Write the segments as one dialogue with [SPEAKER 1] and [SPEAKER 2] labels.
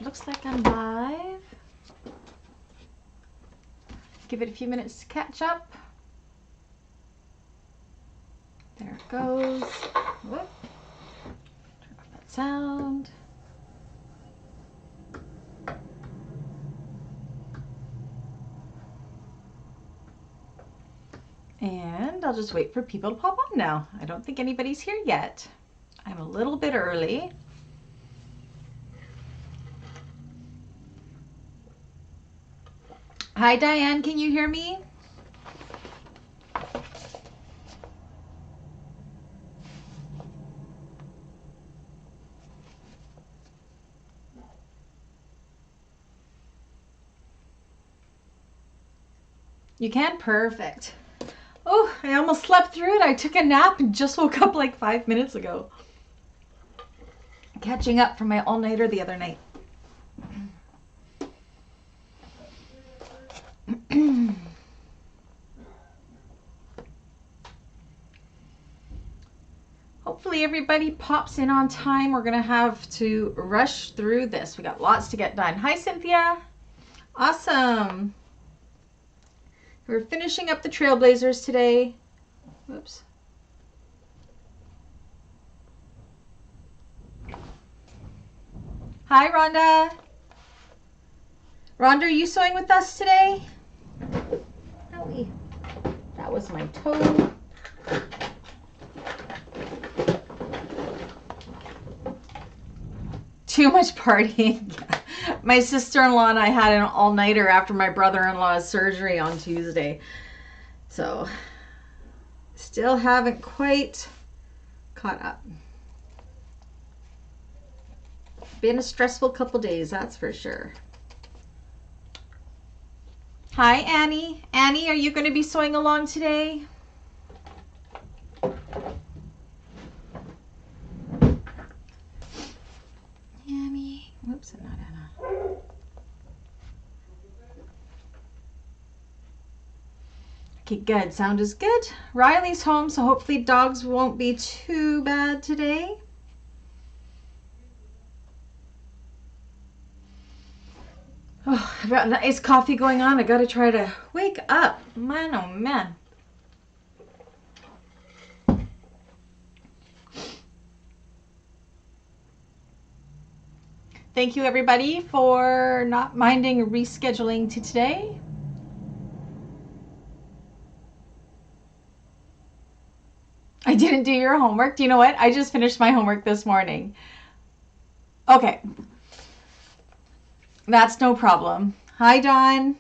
[SPEAKER 1] Looks like I'm live. Give it a few minutes to catch up. There it goes. Whoop. Turn off that sound. And I'll just wait for people to pop on now. I don't think anybody's here yet. I'm a little bit early. Hi Diane, can you hear me? You can? Perfect. Oh, I almost slept through it. I took a nap and just woke up like 5 minutes ago. Catching up from my all-nighter the other night. Hopefully everybody pops in on time. We're gonna have to rush through this. We got lots to get done. Hi Cynthia. Awesome. We're finishing up the Trailblazers today. Whoops. Hi Rhonda. Rhonda, are you sewing with us today? Owie. That was my toe. Too much partying. My sister-in-law and I had an all-nighter after my brother-in-law's surgery on Tuesday. So, still haven't quite caught up. Been a stressful couple days, that's for sure. Hi, Annie. Annie, are you going to be sewing along today? Annie. Whoops, I'm not Anna. Okay, good. Sound is good. Riley's home, so hopefully dogs won't be too bad today. Oh, I've got an iced coffee going on. I gotta try to wake up. Man, oh man. Thank you everybody for not minding rescheduling to today. I didn't do your homework. Do you know what? I just finished my homework this morning. Okay. That's no problem. Hi, Dawn.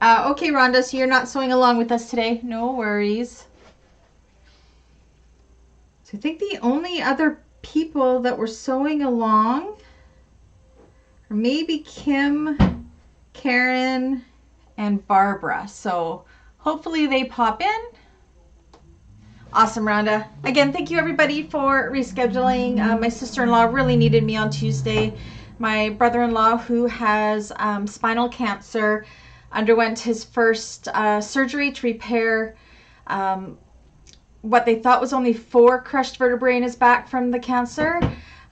[SPEAKER 1] Okay, Rhonda, so you're not sewing along with us today. No worries. So I think the only other people that were sewing along are maybe Kim, Karen, and Barbara. So hopefully they pop in. Awesome, Rhonda. Again, thank you everybody for rescheduling. My sister-in-law really needed me on Tuesday. My brother-in-law, who has spinal cancer, underwent his first surgery to repair what they thought was only 4 crushed vertebrae in his back from the cancer.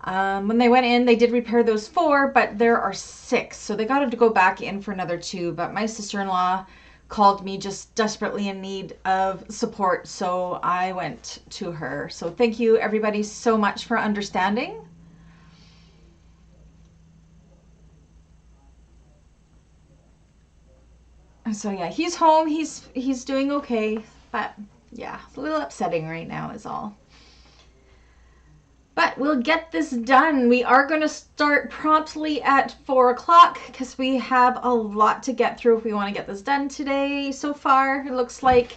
[SPEAKER 1] When they went in, they did repair those 4, but there are 6. So they got to go back in for another 2. But my sister-in-law called me just desperately in need of support, so I went to her. So thank you everybody so much for understanding. So yeah, he's home, he's doing okay, but yeah, it's a little upsetting right now is all. But we'll get this done. We are going to start promptly at 4 o'clock because we have a lot to get through if we want to get this done today. So far, it looks like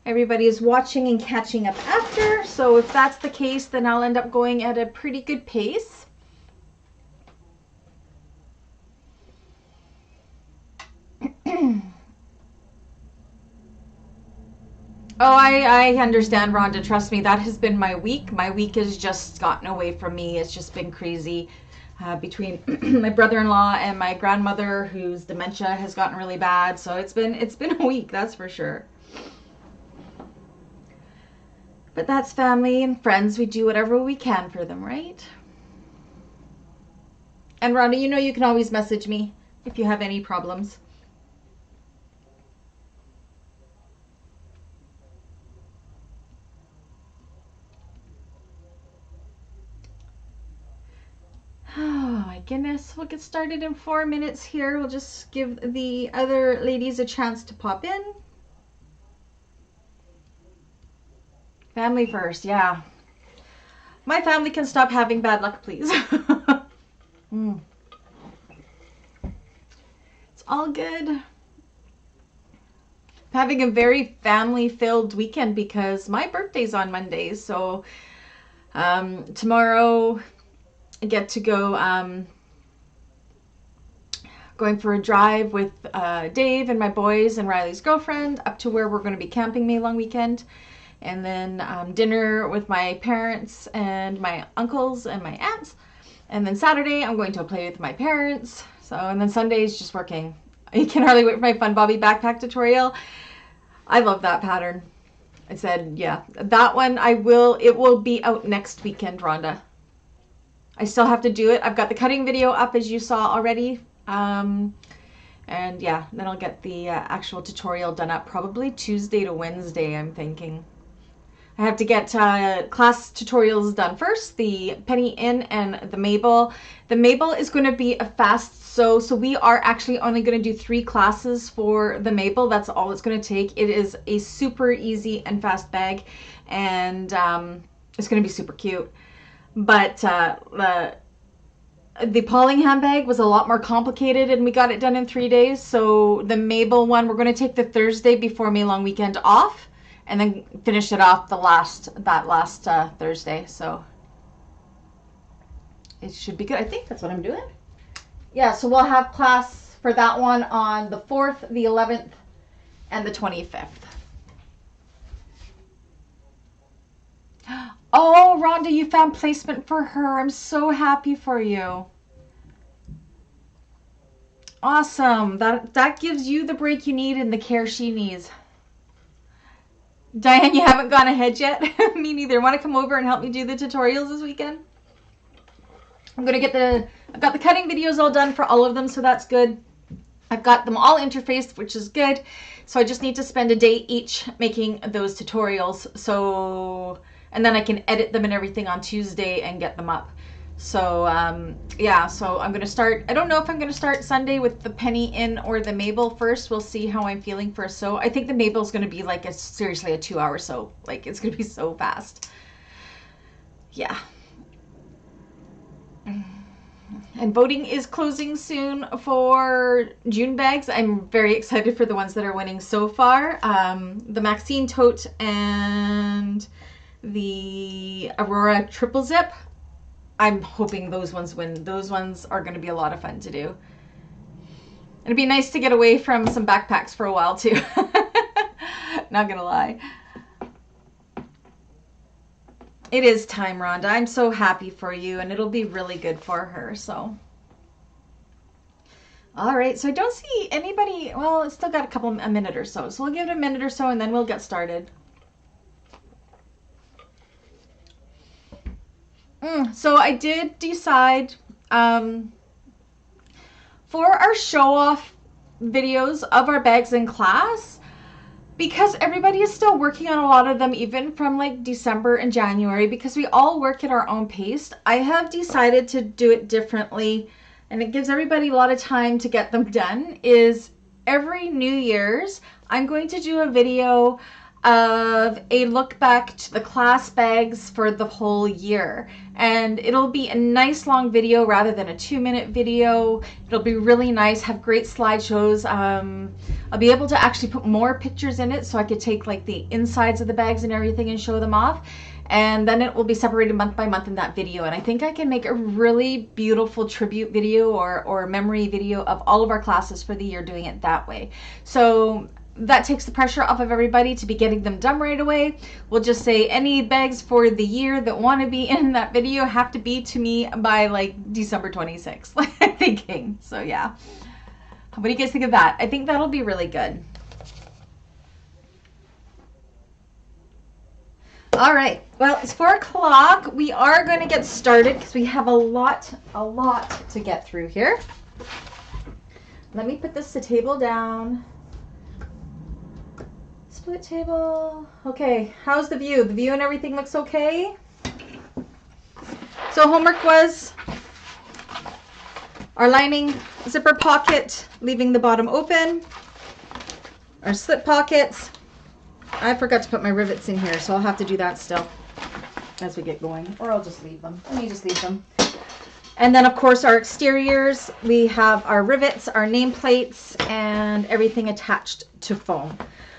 [SPEAKER 1] everybody is watching and catching up after. So if that's the case, then I'll end up going at a pretty good pace. Oh, I understand, Rhonda. Trust me, that has been my week. My week has just gotten away from me. It's just been crazy. between my brother-in-law and my grandmother, whose dementia has gotten really bad. So it's been a week, that's for sure. But that's family and friends. We do whatever we can for them, right? And Rhonda, you know you can always message me if you have any problems. Oh my goodness. We'll get started in 4 minutes here. We'll just give the other ladies a chance to pop in. Family first, yeah. My family can stop having bad luck, please. It's all good. I'm having a very family-filled weekend because my birthday's on Monday. So tomorrow I get to go going for a drive with Dave and my boys and Riley's girlfriend up to where we're going to be camping May long weekend. And then dinner with my parents and my uncles and my aunts. And then Saturday, I'm going to play with my parents. So, and then Sunday is just working. I can hardly wait for my Fun Bobby backpack tutorial. I love that pattern. I said, yeah, that one it will be out next weekend, Rhonda. I still have to do it. I've got the cutting video up, as you saw already. And yeah, then I'll get the actual tutorial done up probably Tuesday to Wednesday, I'm thinking. I have to get class tutorials done first, the Penny Inn and the Mabel. The Mabel is going to be a fast sew, so we are actually only going to do 3 classes for the Mabel. That's all it's going to take. It is a super easy and fast bag, and it's going to be super cute. But the Pauling handbag was a lot more complicated, and we got it done in 3 days. So the Mabel one, we're going to take the Thursday before May long weekend off, and then finish it off that last Thursday. So it should be good. I think that's what I'm doing. Yeah, so we'll have class for that one on the 4th, the 11th, and the 25th. Oh, Rhonda, you found placement for her. I'm so happy for you. Awesome. That gives you the break you need and the care she needs. Diane, you haven't gone ahead yet? Me neither. Want to come over and help me do the tutorials this weekend? I'm going to I've got the cutting videos all done for all of them, so that's good. I've got them all interfaced, which is good. So I just need to spend a day each making those tutorials. So, and then I can edit them and everything on Tuesday and get them up. So, yeah, so I'm going to start. I don't know if I'm going to start Sunday with the Penny Inn or the Mabel first. We'll see how I'm feeling for a sew. I think the Mabel is going to be like seriously a 2-hour sew. Like, it's going to be so fast. Yeah. And voting is closing soon for June bags. I'm very excited for the ones that are winning so far. The Maxine tote and the Aurora triple zip. I'm hoping those ones win. Those ones are going to be a lot of fun to do. It'd be nice to get away from some backpacks for a while too. Not gonna lie. It is time, Rhonda. I'm so happy for you, and it'll be really good for her. So, all right. So I don't see anybody. Well, it's still got a minute or so. So we'll give it a minute or so, and then we'll get started. So I did decide for our show-off videos of our bags in class, because everybody is still working on a lot of them, even from like December and January, because we all work at our own pace. I have decided to do it differently, and it gives everybody a lot of time to get them done. Is every New Year's, I'm going to do a video of a look back to the class bags for the whole year, and it'll be a nice long video rather than a 2-minute video. It'll be really nice, have great slideshows. I'll be able to actually put more pictures in it, so I could take like the insides of the bags and everything and show them off, and then it will be separated month by month in that video. And I think I can make a really beautiful tribute video or memory video of all of our classes for the year, doing it that way. So that takes the pressure off of everybody to be getting them done right away. We'll just say any bags for the year that want to be in that video have to be to me by like December 26th, like I'm thinking. So yeah. What do you guys think of that? I think that'll be really good. All right, well, it's 4 o'clock. We are going to get started because we have a lot to get through here. Let me put this table down. Split table. Okay, how's the view? The view and everything looks okay? So homework was our lining zipper pocket, leaving the bottom open. Our slip pockets. I forgot to put my rivets in here, so I'll have to do that still as we get going, or I'll just leave them. Let me just leave them. And then, of course, our exteriors, we have our rivets, our nameplates, and everything attached to foam.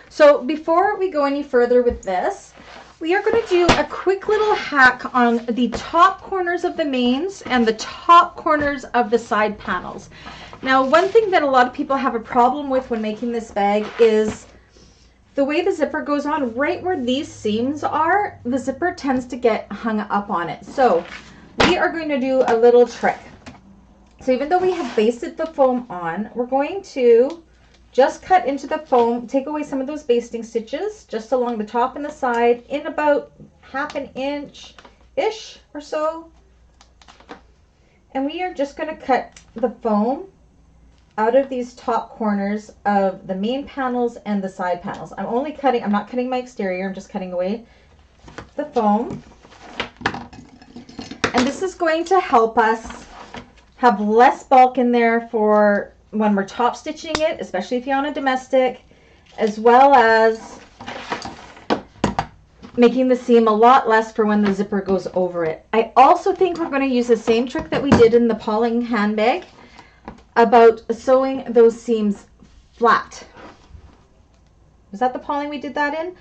[SPEAKER 1] So before we go any further with this, we are going to do a quick little hack on the top corners of the mains and the top corners of the side panels. Now, one thing that a lot of people have a problem with when making this bag is the way the zipper goes on, right where these seams are, the zipper tends to get hung up on it. So we are going to do a little trick. So even though we have basted the foam on, we're going to just cut into the foam, take away some of those basting stitches just along the top and the side in about 1/2 inch-ish or so. And we are just going to cut the foam out of these top corners of the main panels and the side panels. I'm not cutting my exterior, I'm just cutting away the foam. And this is going to help us have less bulk in there for when we're top stitching it, especially if you're on a domestic, as well as making the seam a lot less for when the zipper goes over it. I also think we're going to use the same trick that we did in the Pauling handbag about sewing those seams flat. Was that the Pauling we did that in?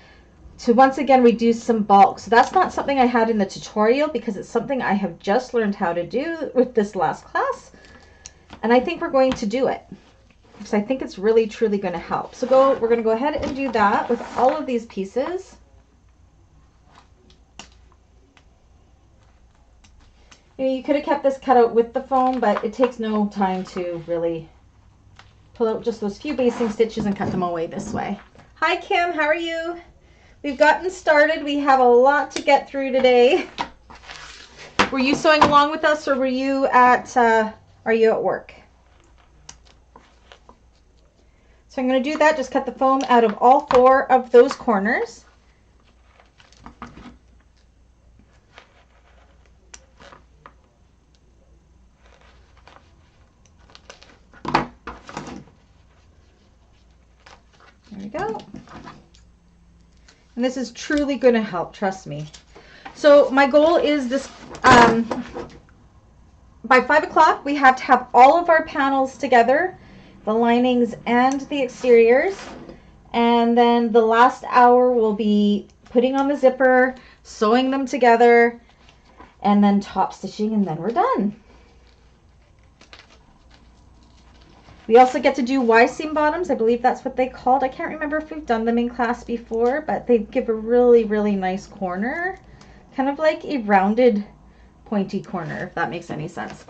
[SPEAKER 1] To once again reduce some bulk. So that's not something I had in the tutorial because it's something I have just learned how to do with this last class. And I think we're going to do it because I think it's really truly going to help. So we're going to go ahead and do that with all of these pieces. You could have kept this cut out with the foam, but it takes no time to really pull out just those few basting stitches and cut them away this way. Hi Kim, how are you? We've gotten started. We have a lot to get through today. Were you sewing along with us, or were you are you at work? So I'm going to do that. Just cut the foam out of all 4 of those corners. There we go. And this is truly going to help, trust me. So my goal is this, by 5 o'clock we have to have all of our panels together, the linings and the exteriors. And then the last hour will be putting on the zipper, sewing them together, and then top stitching, and then we're done. We also get to do Y-seam bottoms. I believe that's what they called. I can't remember if we've done them in class before, but they give a really, really nice corner. Kind of like a rounded, pointy corner, if that makes any sense.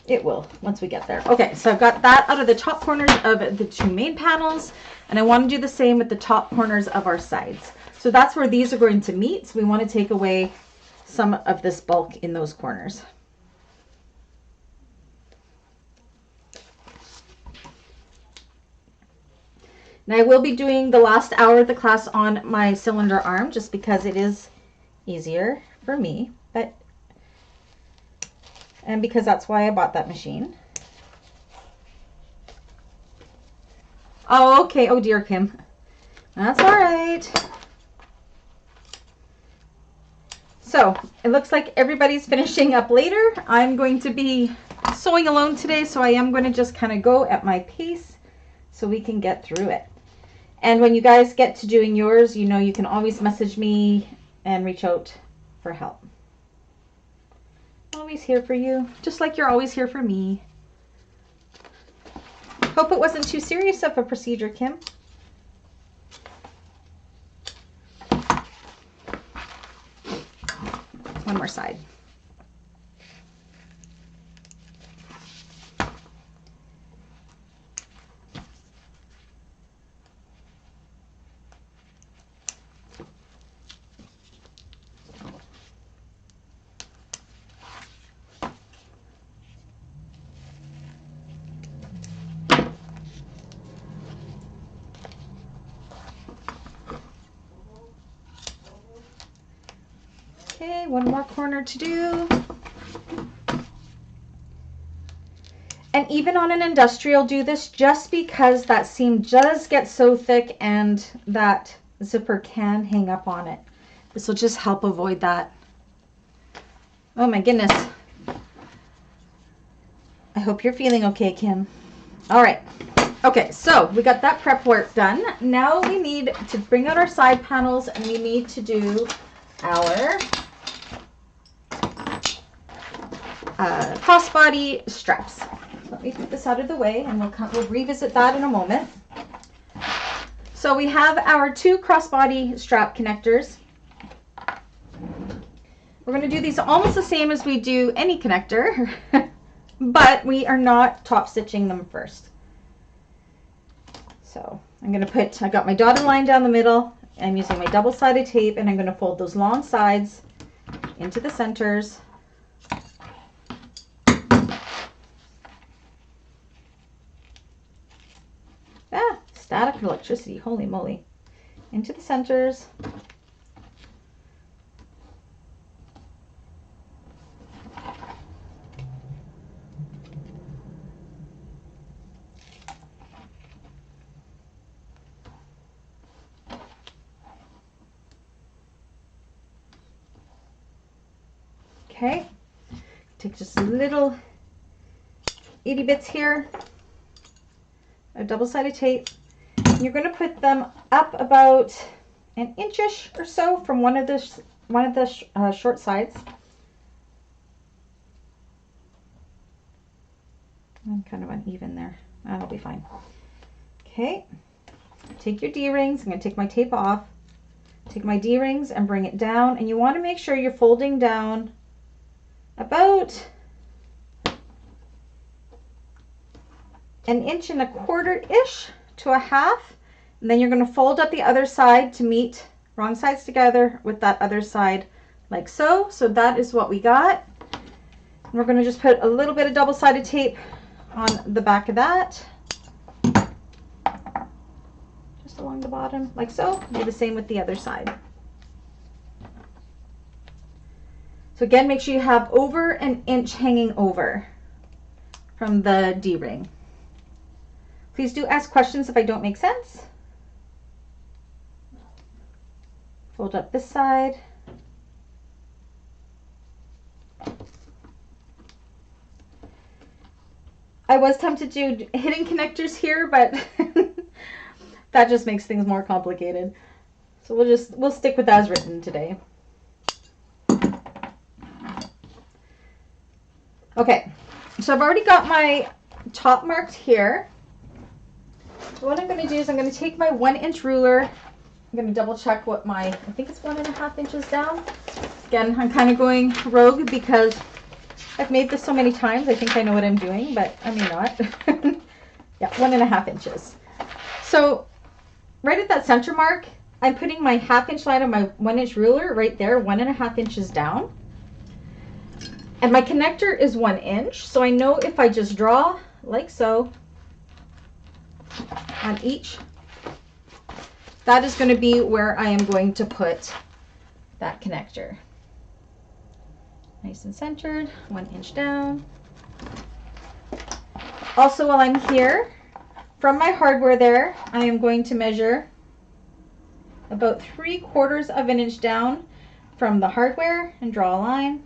[SPEAKER 1] It will, once we get there. Okay, so I've got that out of the top corners of the 2 main panels, and I want to do the same with the top corners of our sides. So that's where these are going to meet, so we want to take away some of this bulk in those corners. And I will be doing the last hour of the class on my cylinder arm just because it is easier for me, and because that's why I bought that machine. Oh, okay. Oh dear, Kim. That's all right. So it looks like everybody's finishing up later. I'm going to be sewing alone today, so I am going to just kind of go at my pace so we can get through it. And when you guys get to doing yours, you know you can always message me and reach out for help. Always here for you, just like you're always here for me. Hope it wasn't too serious of a procedure, Kim. one more side. Okay, one more corner to do. And even on an industrial, do this just because that seam does get so thick and that zipper can hang up on it. This will just help avoid that. Oh my goodness. I hope you're feeling okay, Kim. All right. Okay, so we got that prep work done. Now we need to bring out our side panels and we need to do our crossbody straps. Let me put this out of the way and we'll revisit that in a moment. So we have our 2 crossbody strap connectors. We're going to do these almost the same as we do any connector, but we are not top stitching them first. So I'm going to put, I got my dotted line down the middle. I'm using my double-sided tape and I'm going to fold those long sides into the centers. Static electricity, holy moly. Into the centers. Okay, take just a little itty bits here, a double-sided tape. You're going to put them up about an inch-ish or so from one of the short sides. I'm kind of uneven there. That'll be fine. Okay, take your D-rings. I'm going to take my tape off. Take my D-rings and bring it down. And you want to make sure you're folding down about 1.25 inches to a half, and then you're going to fold up the other side to meet wrong sides together with that other side like so. So that is what we got. And we're going to just put a little bit of double-sided tape on the back of that, just along the bottom like so. Do the same with the other side. So again, make sure you have over 1 inch hanging over from the D-ring. Please do ask questions if I don't make sense. Fold up this side. I was tempted to do hidden connectors here, but that just makes things more complicated. So we'll stick with as written today. Okay, so I've already got my top marked here. So what I'm going to do is I'm going to take my 1-inch ruler. I'm going to double check what I think it's 1.5 inches down. Again, I'm kind of going rogue because I've made this so many times. I think I know what I'm doing, but I may not. Yeah, 1.5 inches. So right at that center mark, I'm putting my 1/2 inch line of my 1-inch ruler right there, 1.5 inches down. And my connector is 1 inch. So I know if I just draw like so, on each, that is going to be where I am going to put that connector. Nice and centered, 1 inch down. Also, while I'm here, from my hardware there, I am going to measure about 3/4 inch down from the hardware and draw a line.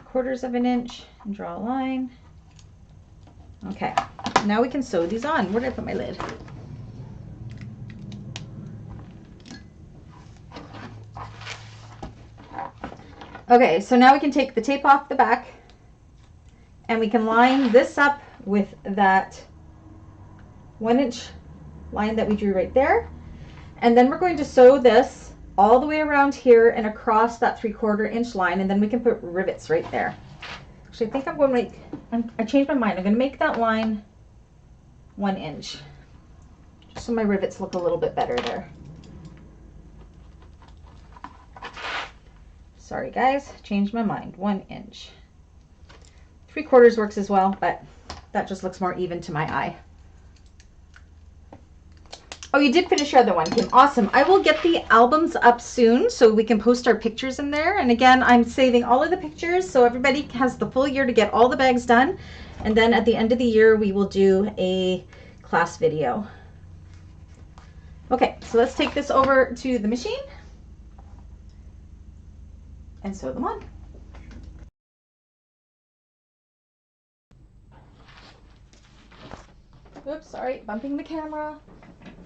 [SPEAKER 1] Quarters of an inch and draw a line. Okay, now we can sew these on. Where did I put my lid? Okay, so now we can take the tape off the back and we can line this up with that 1-inch line that we drew right there. And then we're going to sew this all the way around here and across that 3/4 inch line, and then we can put rivets right there. Actually, I think I'm going to make, I changed my mind. I'm going to make that line 1 inch, just so my rivets look a little bit better there. Sorry guys, changed my mind, 1 inch. 3/4 works as well, but that just looks more even to my eye. Oh, you did finish your other one, Kim. Awesome. I will get the albums up soon so we can post our pictures in there. And again, I'm saving all of the pictures so everybody has the full year to get all the bags done. And then at the end of the year, we will do a class video. Okay, so let's take this over to the machine and sew them on. Oops, sorry, bumping the camera.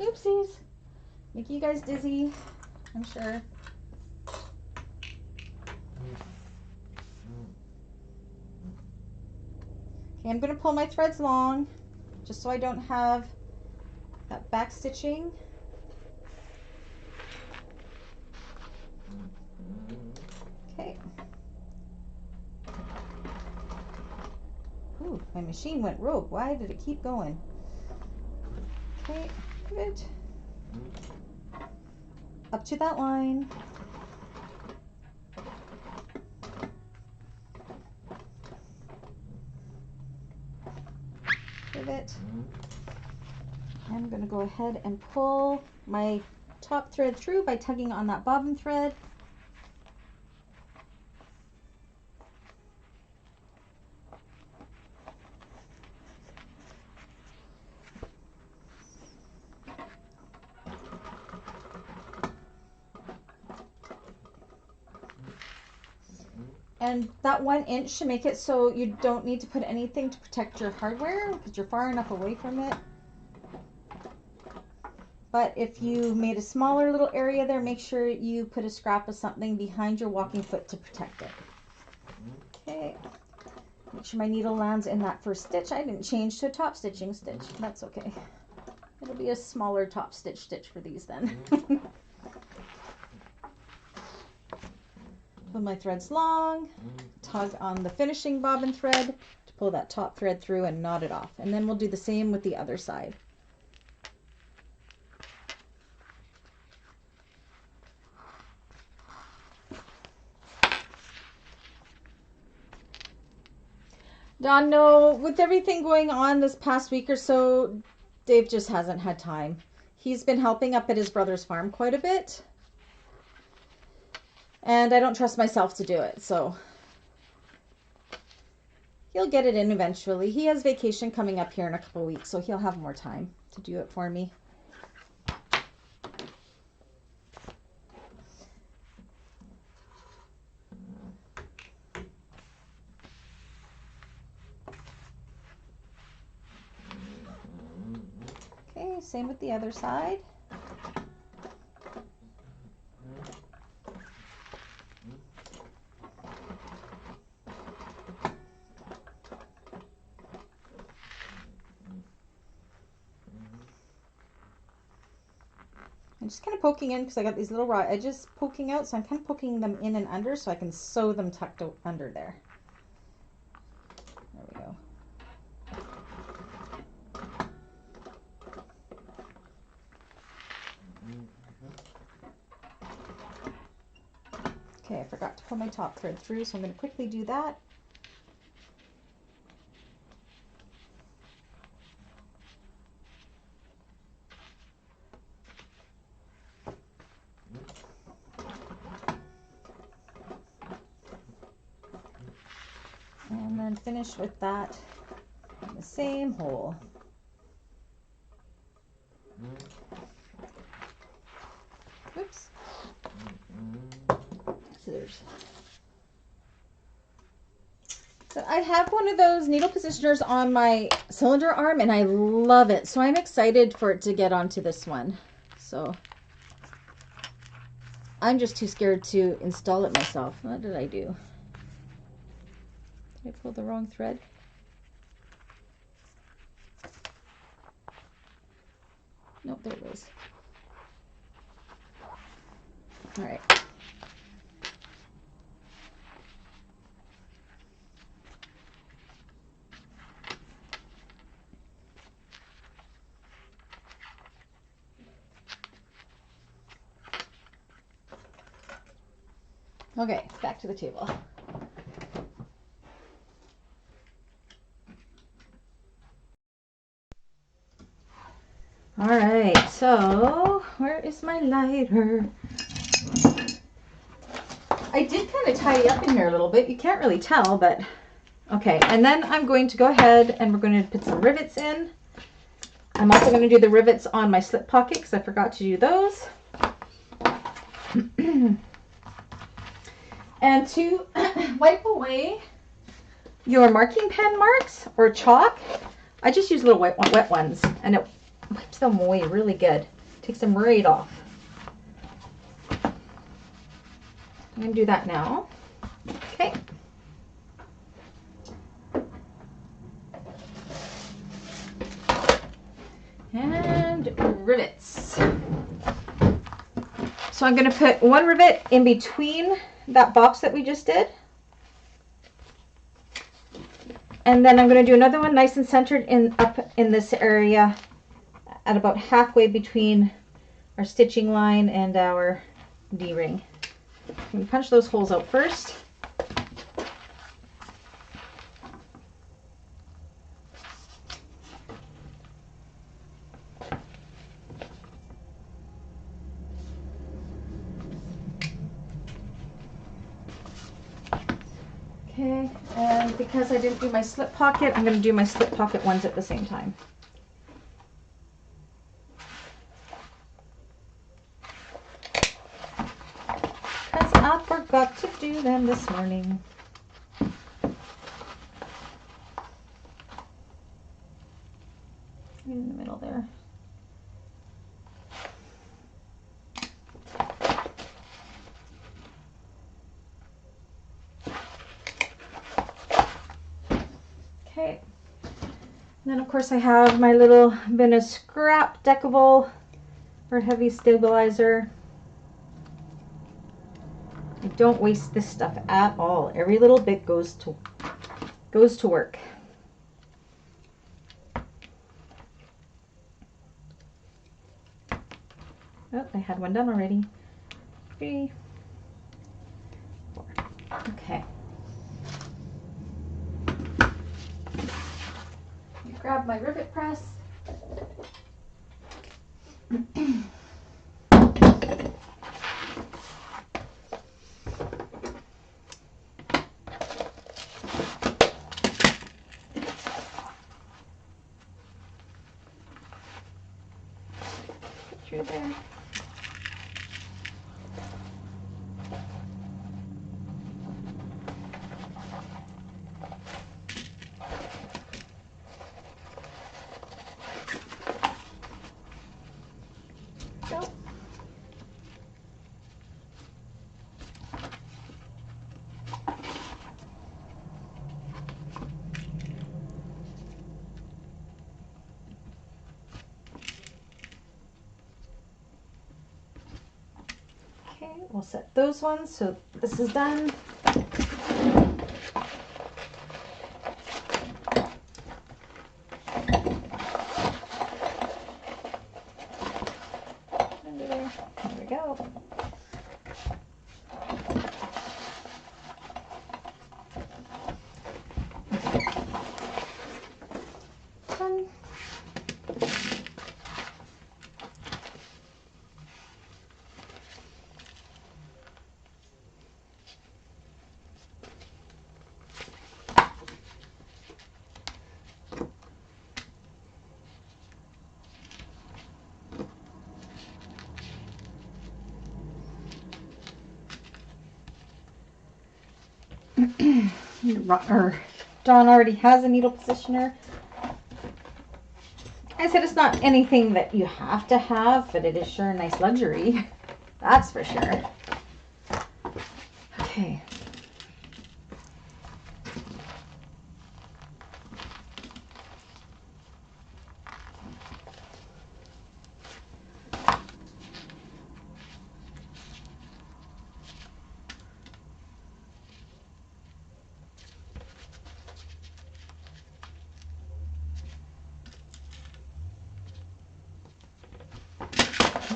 [SPEAKER 1] Oopsies. Making you guys dizzy, I'm sure. Okay, I'm going to pull my threads long just so I don't have that back stitching. Okay. Ooh, my machine went rogue. Why did it keep going? Okay, good. Up to that line. Pivot. I'm going to go ahead and pull my top thread through by tugging on that bobbin thread. And that 1 inch should make it so you don't need to put anything to protect your hardware because you're far enough away from it. But if you made a smaller little area there, make sure you put a scrap of something behind your walking foot to protect it. Okay, make sure my needle lands in that first stitch. I didn't change to a top stitching stitch. That's okay. It'll be a smaller top stitch for these then. Pull my threads long, tug on the finishing bobbin thread to pull that top thread through and knot it off. And then we'll do the same with the other side. Dawn, no, with everything going on this past week or so, Dave just hasn't had time. He's been helping up at his brother's farm quite a bit. And I don't trust myself to do it, so he'll get it in eventually. He has vacation coming up here in a couple weeks, so he'll have more time to do it for me. Okay, same with the other side. I'm just kind of poking in because I got these little raw edges poking out, so I'm kind of poking them in and under so I can sew them tucked out under there. There we go. Okay, I forgot to pull my top thread through, so I'm going to quickly do that. And then finish with that in the same hole. Oops. Scissors. So I have one of those needle positioners on my cylinder arm and I love it. So I'm excited for it to get onto this one. So I'm just too scared to install it myself. What did I do? Did I pull the wrong thread? Nope, there it is. All right. Okay, back to the table. All right, so where is my lighter? I did kind of tidy up in here a little bit. You can't really tell, but okay. And then I'm going to go ahead and we're going to put some rivets in. I'm also going to do the rivets on my slip pocket because I forgot to do those. And to wipe away your marking pen marks or chalk, I just use little wet ones and it wipes them away really good. Takes them right off. I'm going to do that now. Okay. And rivets. So I'm going to put one rivet in between that box that we just did. And then I'm going to do another one nice and centered up in this area at about halfway between our stitching line and our D-ring. I'm going to punch those holes out first. Okay, and because I didn't do my slip pocket, I'm going to do my slip pocket ones at the same time. Because I forgot to do them this morning. In the middle there. Okay, and then of course I have my little bin of scrap deckable or heavy stabilizer. I don't waste this stuff at all. Every little bit goes to work. Oh, I had one done already. 3, 4. Okay. Grab my rivet press. Put through there. Okay, we'll set those ones so this is done. There we go. Done. Dawn already has a needle positioner. I said it's not anything that you have to have, but it is sure a nice luxury. That's for sure. Okay.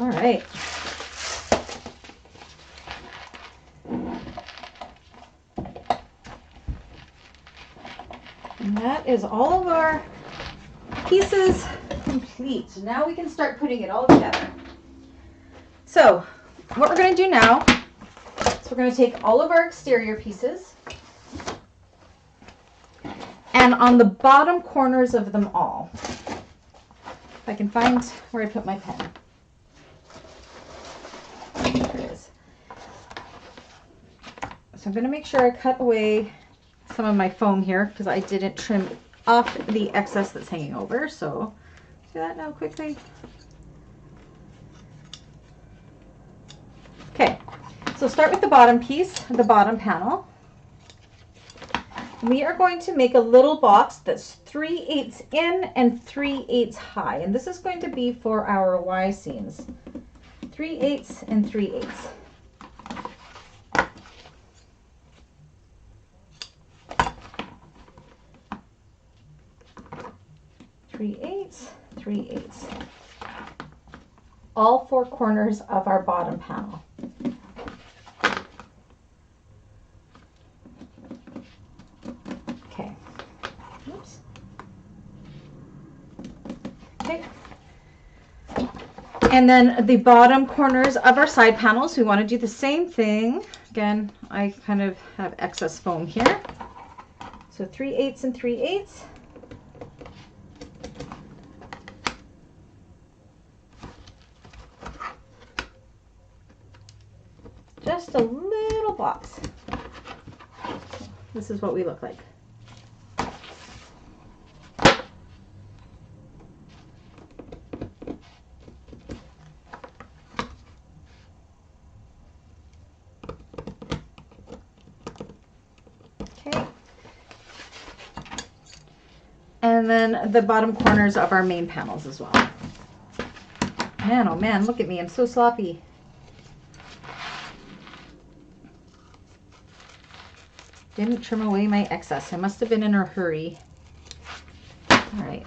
[SPEAKER 1] All right. And that is all of our pieces complete. So now we can start putting it all together. So what we're going to do now is we're going to take all of our exterior pieces, and on the bottom corners of them all, if I can find where I put my pen. There it is. So I'm going to make sure I cut away some of my foam here because I didn't trim off the excess that's hanging over. So do that now quickly. Okay, so start with the bottom piece, the bottom panel. We are going to make a little box that's 3/8 in and 3/8 high, and this is going to be for our Y seams. 3/8 and 3/8. 3/8, 3/8. All four corners of our bottom panel. Okay. Oops. Okay. And then the bottom corners of our side panels, we want to do the same thing. Again, I kind of have excess foam here. So 3/8 and 3/8. Just a little box. This is what we look like. Okay. And then the bottom corners of our main panels as well. Man, oh man, look at me, I'm so sloppy. Didn't trim away my excess. I must have been in a hurry. All right.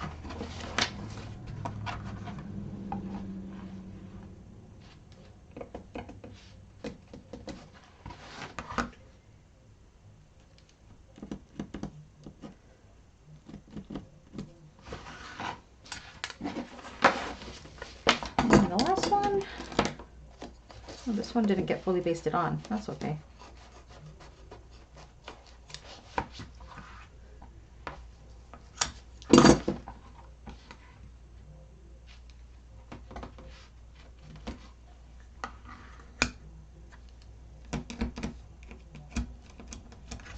[SPEAKER 1] And the last one. Oh, this one didn't get fully basted on. That's okay.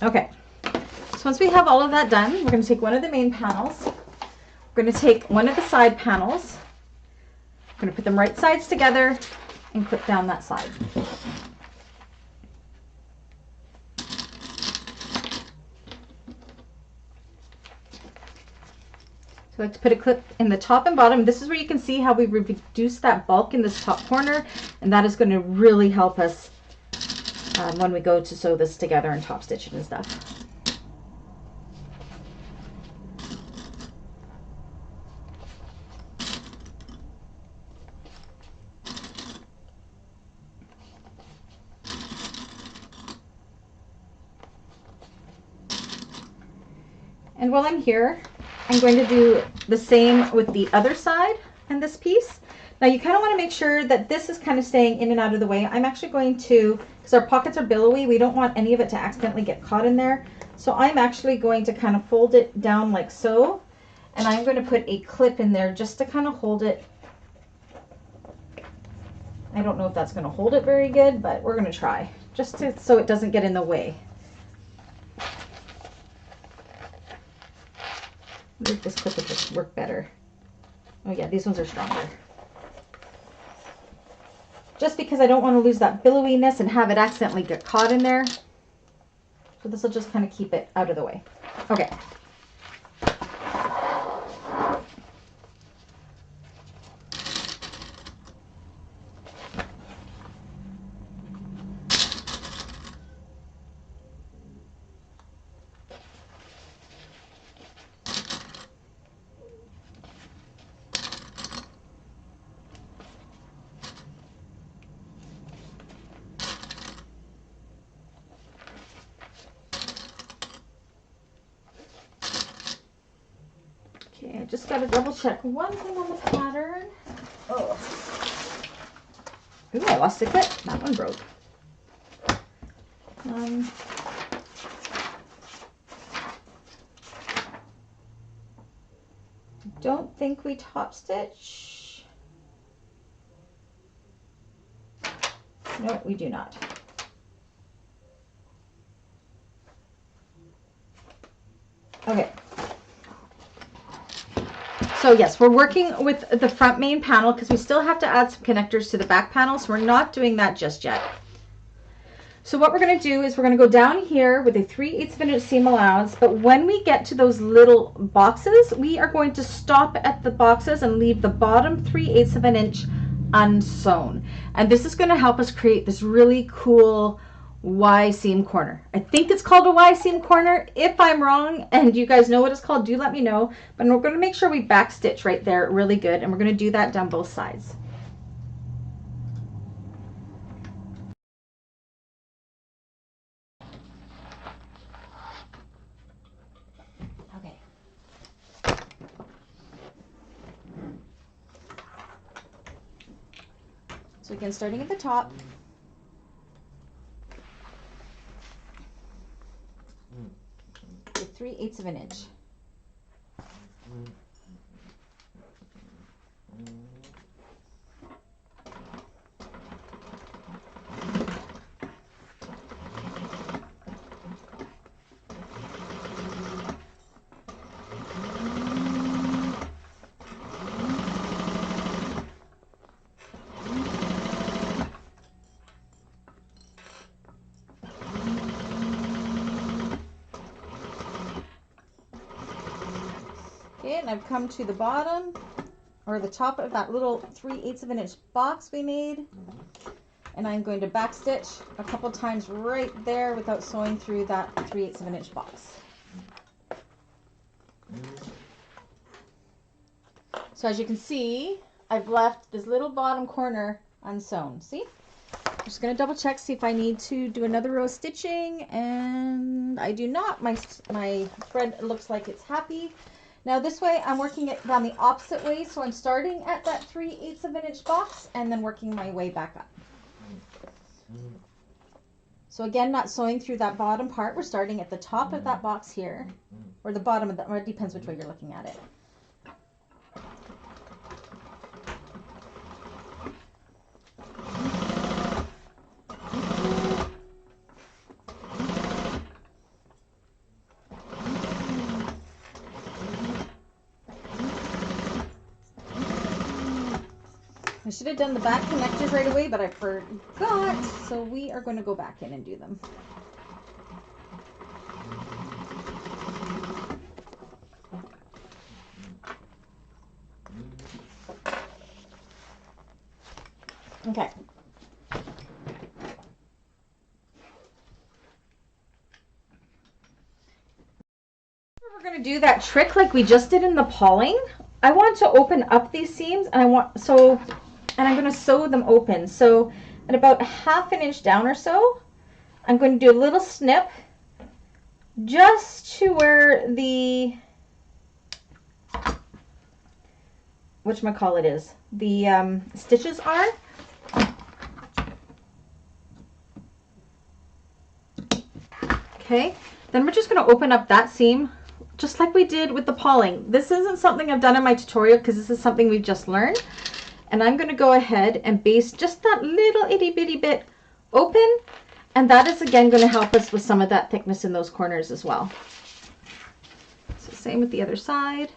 [SPEAKER 1] Okay, so once we have all of that done, we're going to take one of the main panels, we're going to take one of the side panels, we're going to put them right sides together and clip down that side. So I like to put a clip in the top and bottom. This is where you can see how we reduced that bulk in this top corner, and that is going to really help us when we go to sew this together and top stitch it and stuff. And while I'm here, I'm going to do the same with the other side and this piece. Now you kind of want to make sure that this is kind of staying in and out of the way. I'm actually going to, because our pockets are billowy, we don't want any of it to accidentally get caught in there. So I'm actually going to kind of fold it down like so. And I'm going to put a clip in there just to kind of hold it. I don't know if that's going to hold it very good, but we're going to try. Just to, so it doesn't get in the way. I think this clip would just work better. Oh yeah, these ones are stronger. Just because I don't want to lose that billowiness and have it accidentally get caught in there. So this will just kind of keep it out of the way. Okay. just got to double check one thing on the pattern. Oh. Ooh, I lost a clip. That one broke. Don't think we top stitch. No, we do not. Okay. So yes, we're working with the front main panel because we still have to add some connectors to the back panel, so we're not doing that just yet. So what we're going to do is we're going to go down here with a 3/8 of an inch seam allowance, but when we get to those little boxes, we are going to stop at the boxes and leave the bottom 3/8 of an inch unsewn. And this is going to help us create this really cool Y seam corner. I think it's called a Y seam corner. If I'm wrong and you guys know what it's called, do let me know. But we're going to make sure we back stitch right there really good, and we're going to do that down both sides. Okay. So again, starting at the top. With 3/8 of an inch. Okay, and I've come to the bottom or the top of that little 3/8 of an inch box we made, and I'm going to back stitch a couple times right there without sewing through that 3/8 of an inch box. So as you can see, I've left this little bottom corner unsewn. See? I'm just going to double check, see if I need to do another row of stitching, and I do not. My thread looks like it's happy. Now this way I'm working it down the opposite way, so I'm starting at that 3/8 of an inch box and then working my way back up. So again, not sewing through that bottom part. We're starting at the top of that box here, or the bottom of the, or it depends which way you're looking at it. I should have done the back connectors right away, but I forgot, so we are going to go back in and do them. Okay. We're going to do that trick like we just did in the pawling. I want to open up these seams, and I'm going to sew them open. So at about 1/2 inch down or so, I'm going to do a little snip just to where the whatchamacallit is, the stitches are. Okay, then we're just going to open up that seam just like we did with the pawling. This isn't something I've done in my tutorial because this is something we've just learned. And I'm going to go ahead and baste just that little itty bitty bit open, and that is again going to help us with some of that thickness in those corners as well. So same with the other side.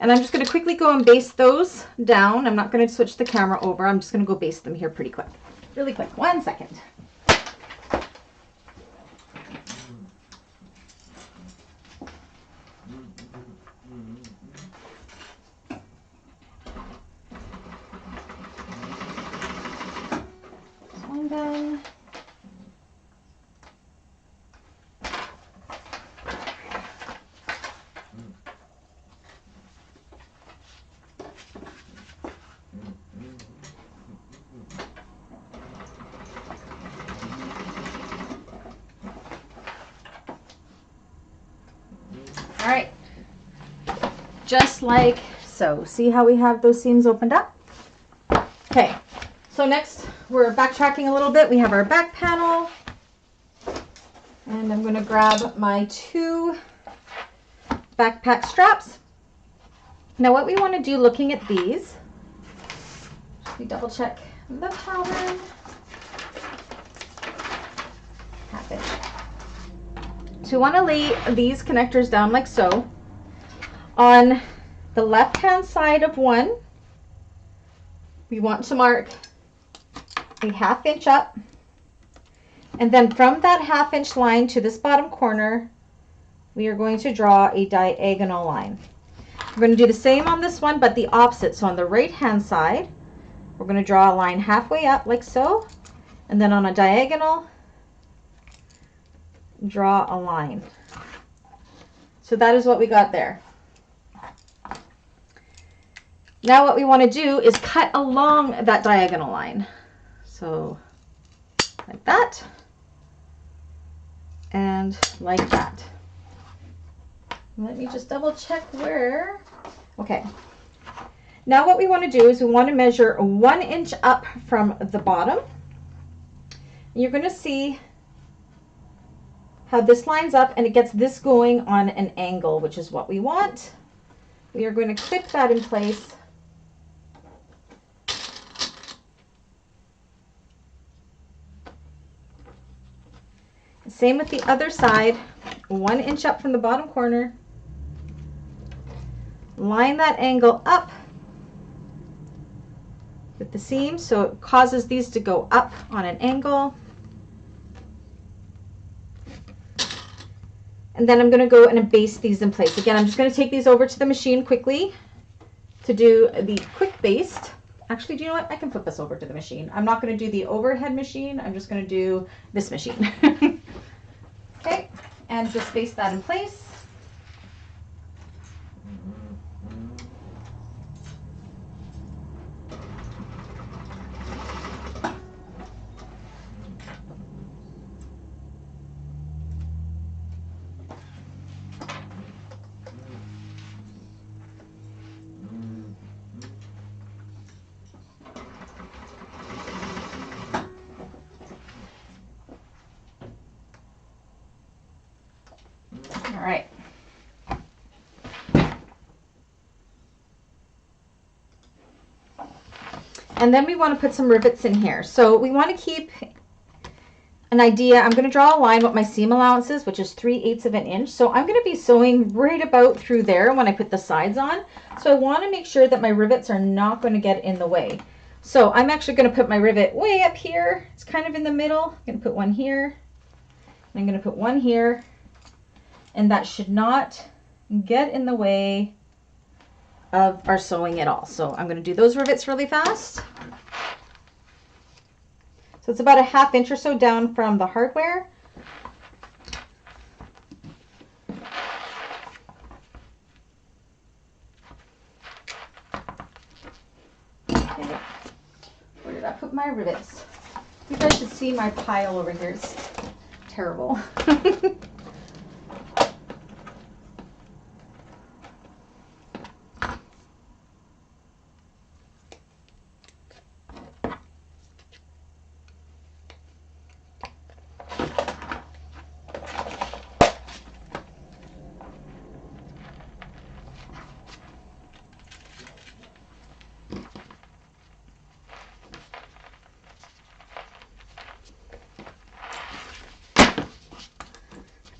[SPEAKER 1] And I'm just going to quickly go and baste those down. I'm not going to switch the camera over. I'm just going to go baste them here pretty quick. Really quick. 1 second. Done. All right. just like so. See how we have those seams opened up? Okay, so next we're backtracking a little bit. We have our back panel, and I'm going to grab my 2 backpack straps. Now what we want to do looking at these, we double check the pattern. Half inch. So we want to lay these connectors down like so. On the left hand side of one, we want to mark a 1/2 inch up, and then from that 1/2 inch line to this bottom corner, we are going to draw a diagonal line. We're going to do the same on this one, but the opposite. So on the right hand side, we're going to draw a line halfway up like so, and then on a diagonal, draw a line. So that is what we got there. Now what we want to do is cut along that diagonal line. So like that and like that. Let me just double check where. Okay. Now what we want to do is we want to measure 1 inch up from the bottom. You're going to see how this lines up, and it gets this going on an angle, which is what we want. We are going to clip that in place. Same with the other side, 1 inch up from the bottom corner. Line that angle up with the seam so it causes these to go up on an angle. And then I'm going to go and baste these in place. Again, I'm just going to take these over to the machine quickly to do the quick baste. Actually, do you know what? I can flip this over to the machine. I'm not going to do the overhead machine. I'm just going to do this machine. Okay, and just baste that in place. All right. And then we want to put some rivets in here. So we want to keep an idea. I'm going to draw a line what my seam allowance is, which is 3/8 of an inch. So I'm going to be sewing right about through there when I put the sides on. So I want to make sure that my rivets are not going to get in the way. So I'm actually going to put my rivet way up here. It's kind of in the middle. I'm going to put one here. And I'm going to put one here. And that should not get in the way of our sewing at all. So I'm going to do those rivets really fast. So it's about a 1/2 inch or so down from the hardware. Okay. Where did I put my rivets? You guys should see my pile over here. It's terrible.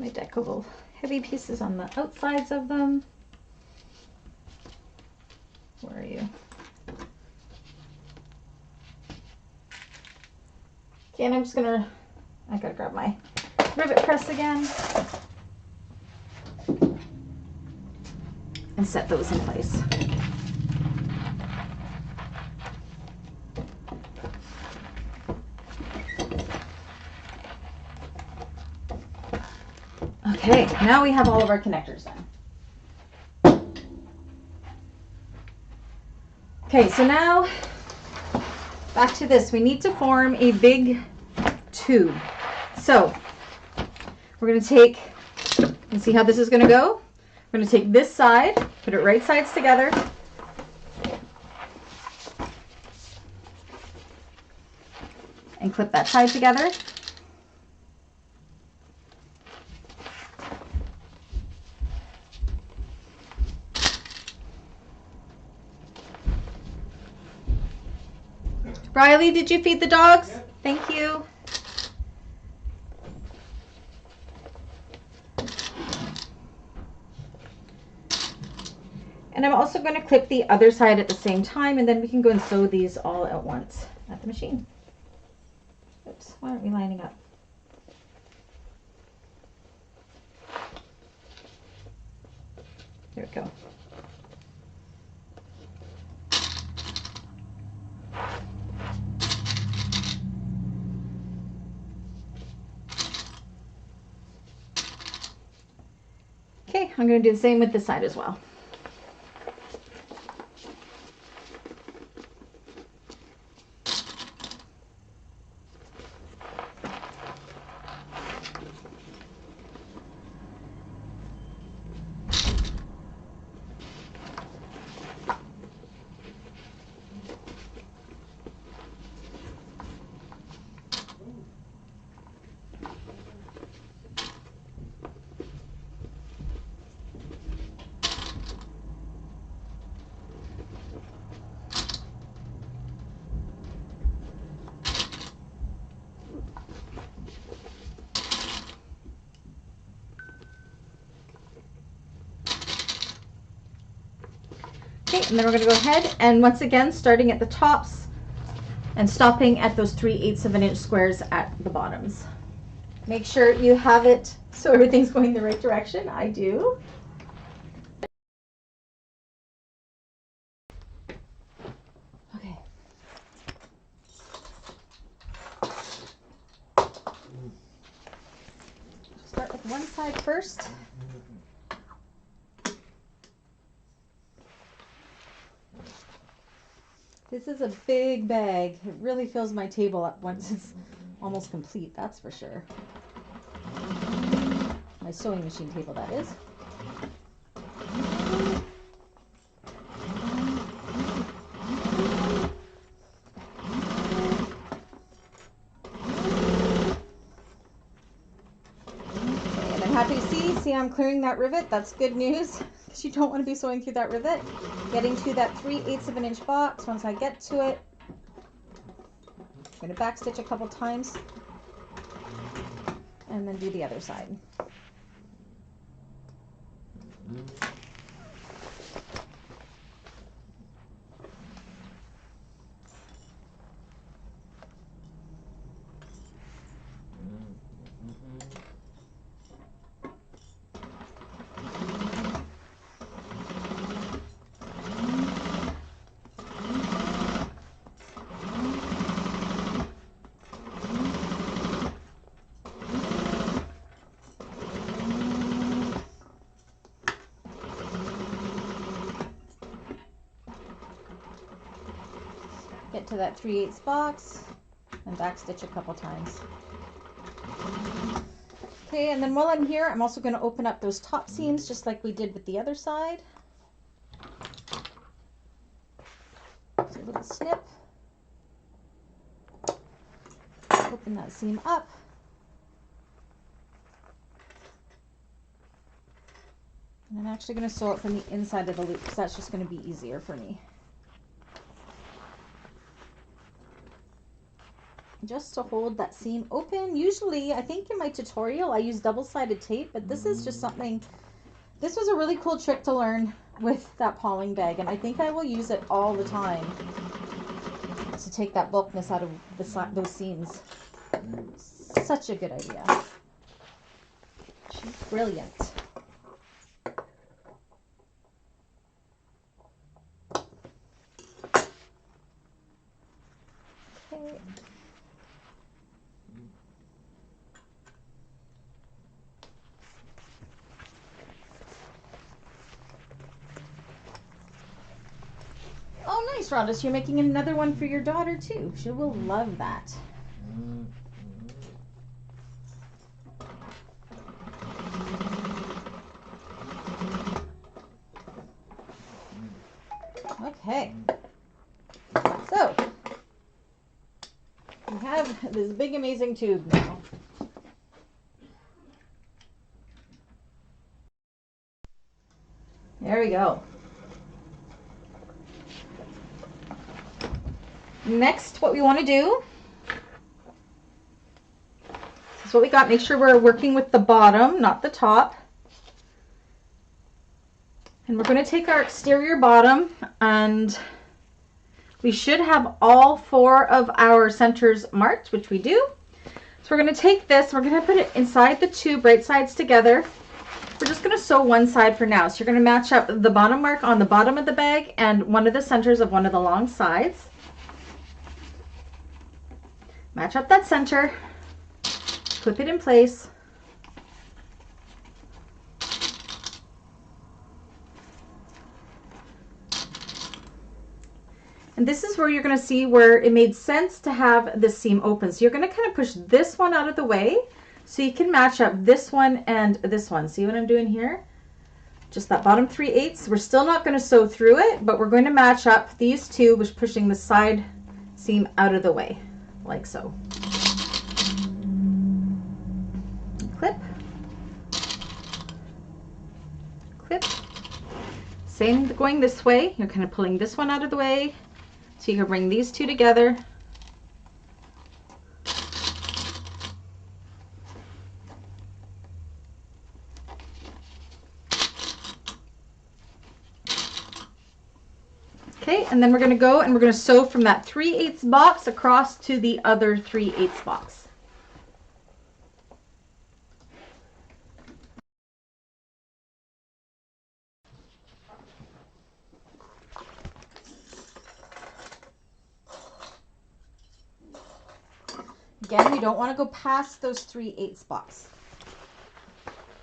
[SPEAKER 1] My deck of little heavy pieces on the outsides of them. Where are you? Okay, and I'm just gonna, I gotta grab my rivet press again and set those in place. Okay, now we have all of our connectors done. Okay, so now back to this. We need to form a big tube. So we're going to take, and see how this is going to go? We're going to take this side, put it right sides together. And clip that side together. Riley, did you feed the dogs? Yep. Thank you. And I'm also going to clip the other side at the same time, and then we can go and sew these all at once at the machine. Oops, why aren't we lining up? There we go. Okay, I'm going to do the same with this side as well. Okay, and then we're going to go ahead and once again, starting at the tops and stopping at those 3/8 of an inch squares at the bottoms. Make sure you have it so everything's going the right direction. I do. Okay. Start with one side first. This is a big bag. It really fills my table up once it's almost complete, that's for sure. My sewing machine table, that is. And I'm happy to see I'm clearing that rivet. That's good news. You don't want to be sewing through that rivet. Getting to that 3/8 of an inch box. Once I get to it, I'm going to back stitch a couple times and then do the other side. Get to that 3/8 box and back stitch a couple times. Okay, and then while I'm here, I'm also going to open up those top seams just like we did with the other side. Just a little snip. Open that seam up. And I'm actually going to sew it from the inside of the loop because that's just going to be easier for me. Just to hold that seam open. Usually, I think in my tutorial, I use double-sided tape, but this is just something, this was a really cool trick to learn with that Pauling bag, and I think I will use it all the time to take that bulkness out of those seams. Such a good idea. She's brilliant. Okay. Oh, nice, Rhonda. So you're making another one for your daughter, too. She will love that. Okay. So, we have this big amazing tube now. There we go. Next, what we want to do is what we got. Make sure we're working with the bottom, not the top. And we're going to take our exterior bottom, and we should have all 4 of our centers marked, which we do. So we're going to take this, we're going to put it inside the tube, right sides together. We're just going to sew one side for now. So you're going to match up the bottom mark on the bottom of the bag and one of the centers of one of the long sides. Match up that center, clip it in place. And this is where you're going to see where it made sense to have the seam open. So you're going to kind of push this one out of the way so you can match up this one and this one. See what I'm doing here? Just that bottom 3/8. We're still not going to sew through it, but we're going to match up these two with pushing the side seam out of the way, like so. Clip. Clip. Same going this way. You're kind of pulling this one out of the way. So you can bring these two together. Okay, and then we're going to go and we're going to sew from that 3/8 box across to the other 3/8 box. Again, you don't want to go past those 3/8 box.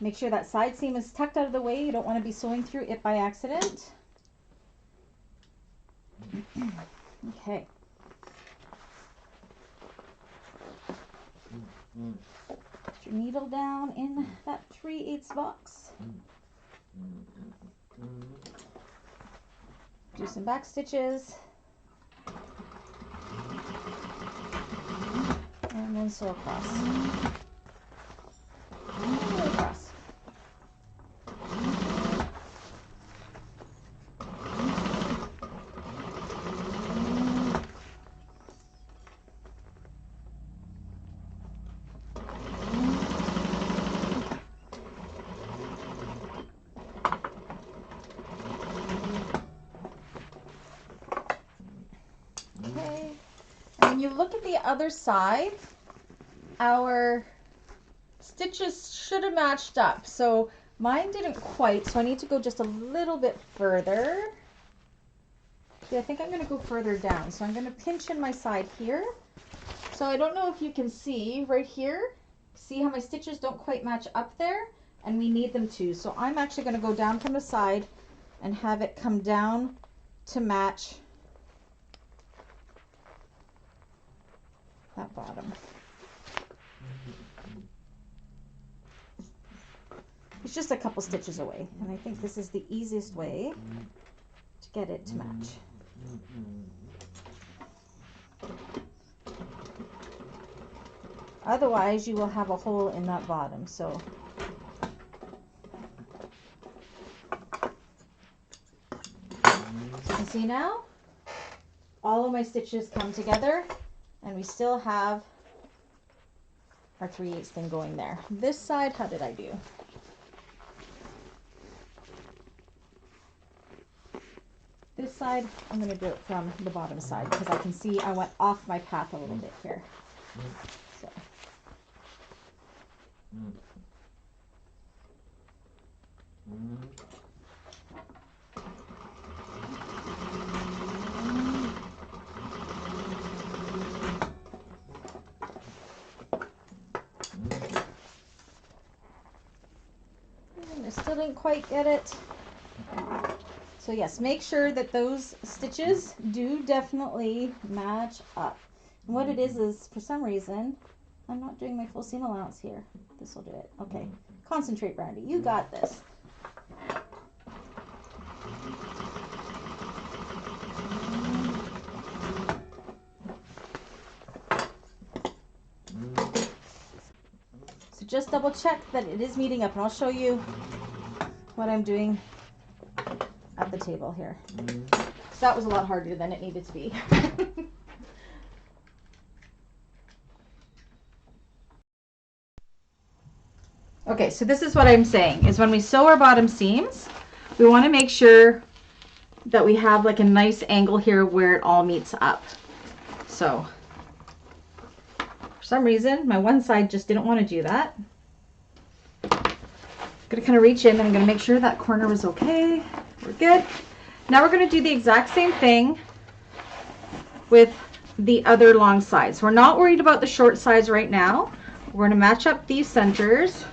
[SPEAKER 1] Make sure that side seam is tucked out of the way. You don't want to be sewing through it by accident. Okay. Put your needle down in that 3/8 box. Do some back stitches. And then sew across. Sew across. Okay. And when you look at the other side, our stitches should have matched up. So mine didn't quite, so I need to go just a little bit further. See, I think I'm going to go further down. So I'm going to pinch in my side here. So I don't know if you can see right here. See how my stitches don't quite match up there? And we need them to. So I'm actually going to go down from the side and have it come down to match that bottom. It's just a couple stitches away, and I think this is the easiest way to get it to match. Otherwise, you will have a hole in that bottom. So you can see now, all of my stitches come together, and we still have our 3/8 thing going there. This side, how did I do? This side, I'm going to do it from the bottom side because I can see I went off my path a little bit here. So. I still didn't quite get it. So yes, make sure that those stitches do definitely match up. And what it is for some reason, I'm not doing my full seam allowance here. This will do it. Okay. Concentrate, Brandy. You got this.
[SPEAKER 2] to just double check that it is meeting up, and I'll show you what I'm doing at the table here. So that was a lot harder than it needed to be. Okay, so this is what I'm saying, is when we sew our bottom seams, we want to make sure that we have like a nice angle here where it all meets up. So for some reason, my one side just didn't want to do that. I'm going to kind of reach in and I'm going to make sure that corner was okay. We're good. Now we're going to do the exact same thing with the other long sides. We're not worried about the short sides right now. We're going to match up these centers.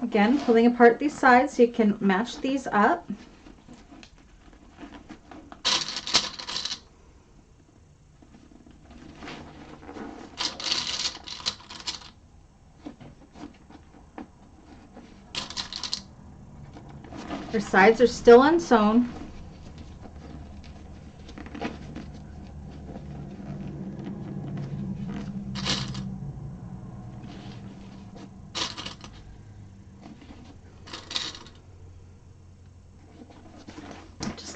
[SPEAKER 2] Again, pulling apart these sides so you can match these up. Your sides are still unsewn.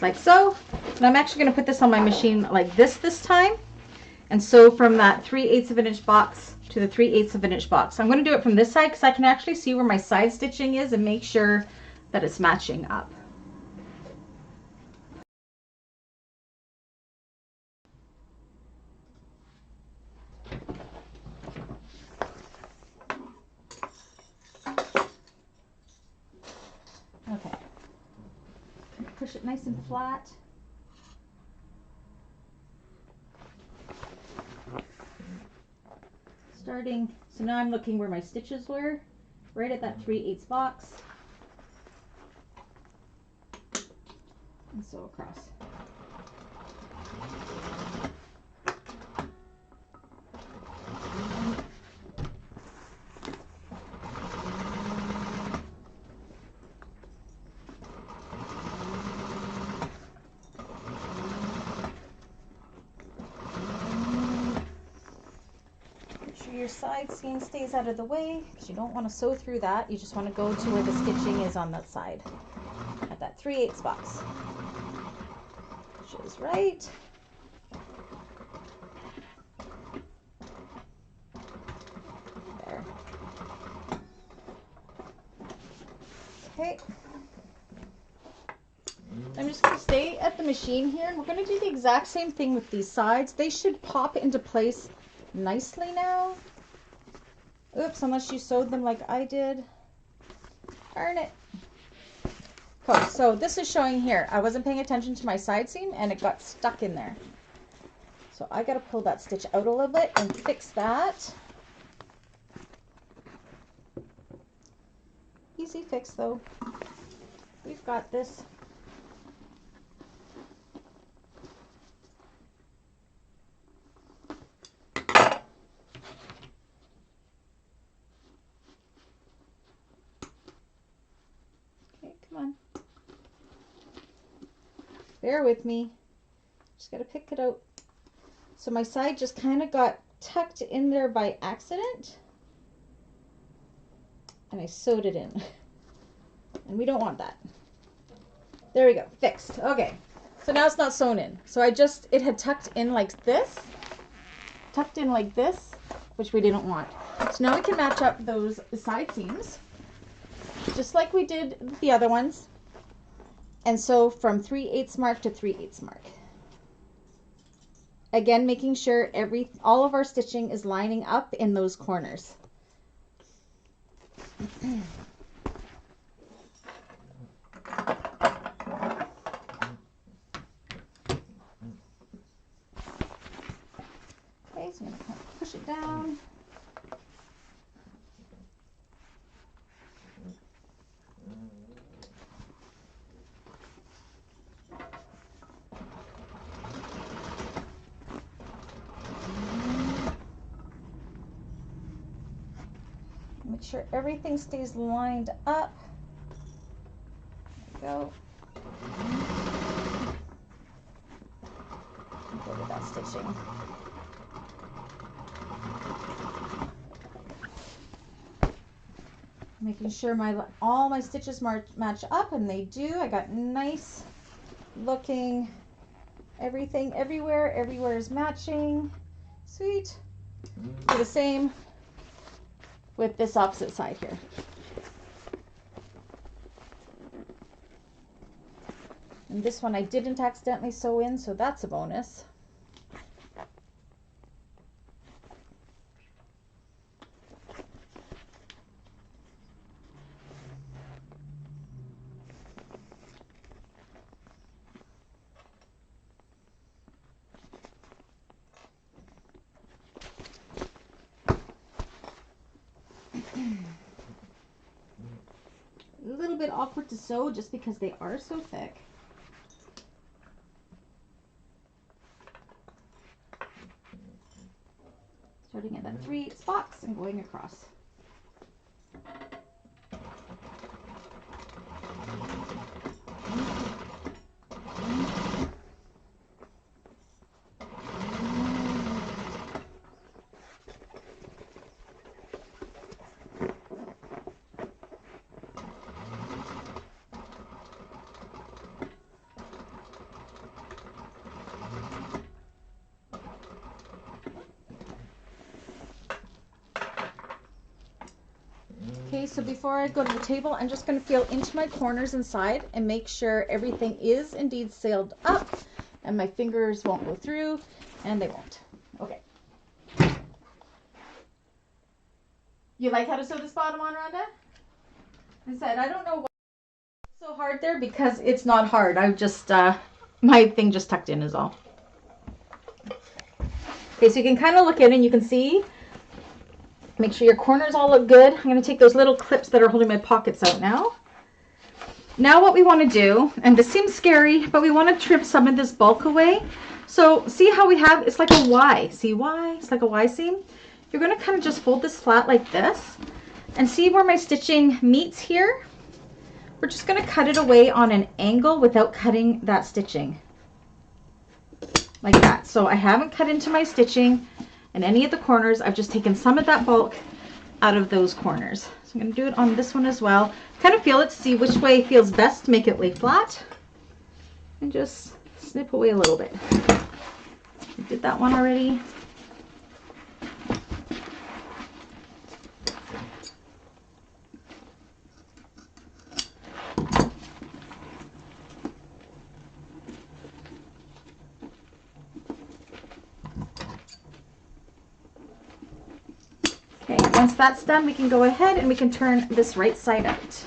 [SPEAKER 2] Like so. And I'm actually going to put this on my machine like this time, and sew from that 3/8 of an inch box to the 3/8 of an inch box. I'm going to do it from this side because I can actually see where my side stitching is and make sure that it's matching up. Okay, push it nice and flat. Starting, so now I'm looking where my stitches were, right at that 3/8 box, and sew across. Your side seam stays out of the way because you don't want to sew through that. You just want to go to where the stitching is on that side at that 3/8 box, which is right there. Okay, I'm just going to stay at the machine here, and we're going to do the exact same thing with these sides. They should pop into place nicely now. Oops, unless you sewed them like I did. Darn it. Cool, so this is showing here. I wasn't paying attention to my side seam and it got stuck in there. So I got to pull that stitch out a little bit and fix that. Easy fix though. We've got this. Come on. Bear with me. Just got to pick it out. So my side just kind of got tucked in there by accident. And I sewed it in. And we don't want that. There we go. Fixed. Okay. So now it's not sewn in. So it had tucked in like this. Tucked in like this, which we didn't want. So now we can match up those side seams, just like we did the other ones, and sew from 3/8 mark to 3/8 mark. Again, making sure all of our stitching is lining up in those corners. Okay, so I'm going to push it down. sure everything stays lined up. There we go. Go with that stitching. Making sure all my stitches match up, and they do. I got nice looking everything everywhere. Everywhere is matching. Sweet. Do the same with this opposite side here. And this one I didn't accidentally sew in, so that's a bonus. A little bit awkward to sew just because they are so thick. Starting at that 3 spots and going across. Okay, so before I go to the table, I'm just going to feel into my corners inside and make sure everything is indeed sealed up and my fingers won't go through, and they won't. Okay. You like how to sew this bottom on, Rhonda? I said, I don't know why it's so hard there, because it's not hard. I just, my thing just tucked in is all. Okay, so you can kind of look in and you can see. Make sure your corners all look good. I'm going to take those little clips that are holding my pockets out now. Now what we want to do, and this seems scary, but we want to trim some of this bulk away. So see how we have, it's like a Y. See Y? It's like a Y seam. You're going to kind of just fold this flat like this. And see where my stitching meets here? We're just going to cut it away on an angle without cutting that stitching. Like that. So I haven't cut into my stitching and any of the corners. I've just taken some of that bulk out of those corners. So I'm going to do it on this one as well. Kind of feel it to see which way feels best to make it lay flat. And just snip away a little bit. I did that one already. Once that's done, we can go ahead and we can turn this right side out.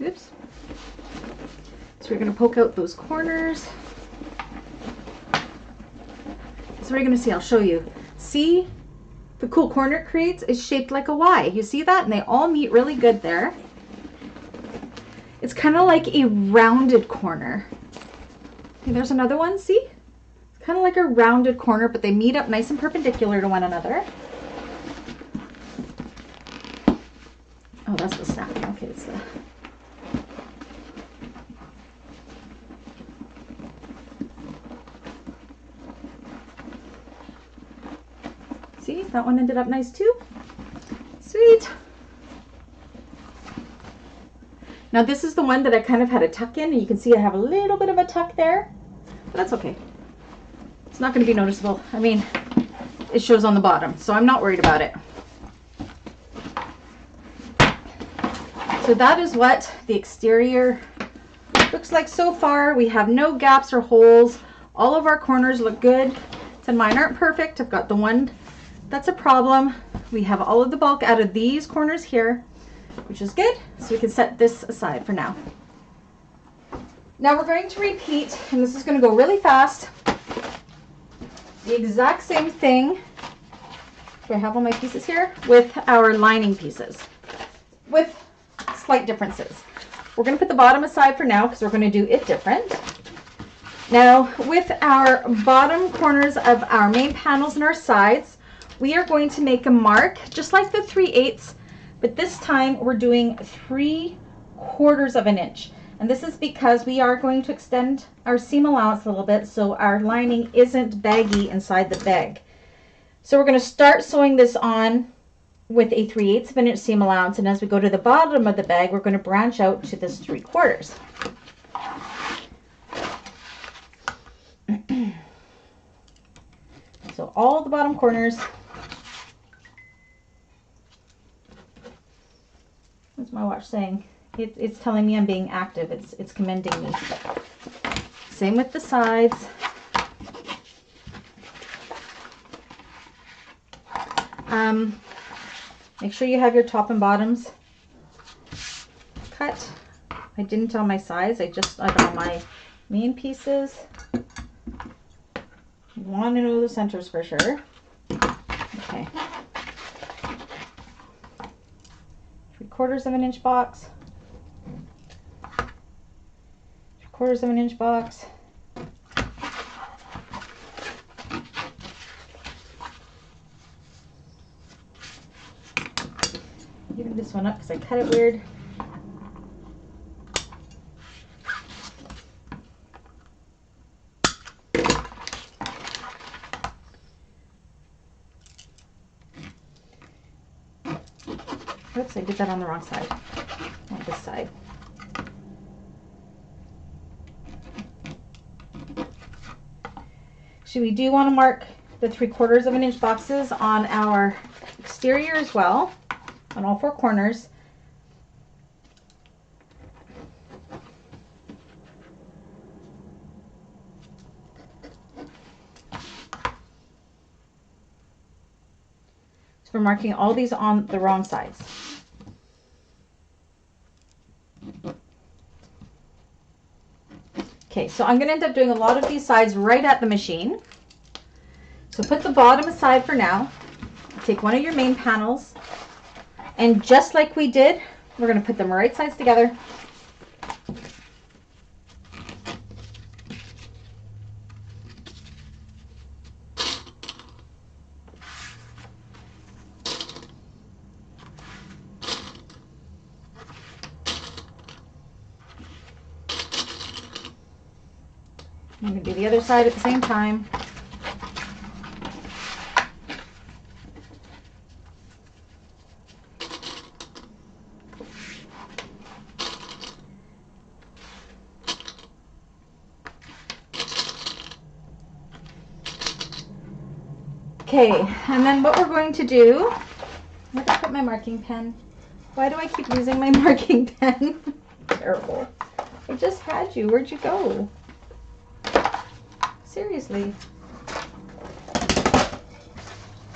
[SPEAKER 2] Oops. So we're going to poke out those corners. So we're going to see, I'll show you. See? The cool corner it creates is shaped like a Y. You see that? And they all meet really good there. It's kind of like a rounded corner. Okay, there's another one, see? It's kind of like a rounded corner, but they meet up nice and perpendicular to one another. Oh, that's the snapping. Okay, it's the... See, that one ended up nice too. Sweet. Now this is the one that I kind of had a tuck in, and you can see I have a little bit of a tuck there, but that's okay. It's not going to be noticeable. I mean, it shows on the bottom, so I'm not worried about it. So that is what the exterior looks like so far. We have no gaps or holes. All of our corners look good. And mine aren't perfect. I've got the one that's a problem. We have all of the bulk out of these corners here, which is good. So we can set this aside for now. Now we're going to repeat, and this is going to go really fast, the exact same thing. Do I have all my pieces here? With our lining pieces. with slight differences. We're going to put the bottom aside for now because we're going to do it different. Now, with our bottom corners of our main panels and our sides, we are going to make a mark just like the 3/8, but this time we're doing 3/4 of an inch. And this is because we are going to extend our seam allowance a little bit so our lining isn't baggy inside the bag. So we're going to start sewing this on with a 3/8 of an inch seam allowance, and as we go to the bottom of the bag, we're going to branch out to this 3/4. So all the bottom corners. What's my watch saying? It's telling me I'm being active. It's commending me. Same with the sides. Make sure you have your top and bottoms cut. I didn't tell my size. I got my main pieces. You want to know the centers for sure. Okay. 3/4 of an inch box. 3/4 of an inch box. Even this one up because I cut it weird. Oops, I did that on the wrong side. On this side. So we do want to mark the 3/4 of an inch boxes on our exterior as well, on all 4 corners. So we're marking all these on the wrong sides. Okay, so I'm going to end up doing a lot of these sides right at the machine. So put the bottom aside for now. Take one of your main panels, and just like we did, we're going to put them right sides together. I'm going to do the other side at the same time. Okay, and then what we're going to do, where did I put my marking pen? Why do I keep losing my marking pen? Terrible. I just had you. Where'd you go? Seriously.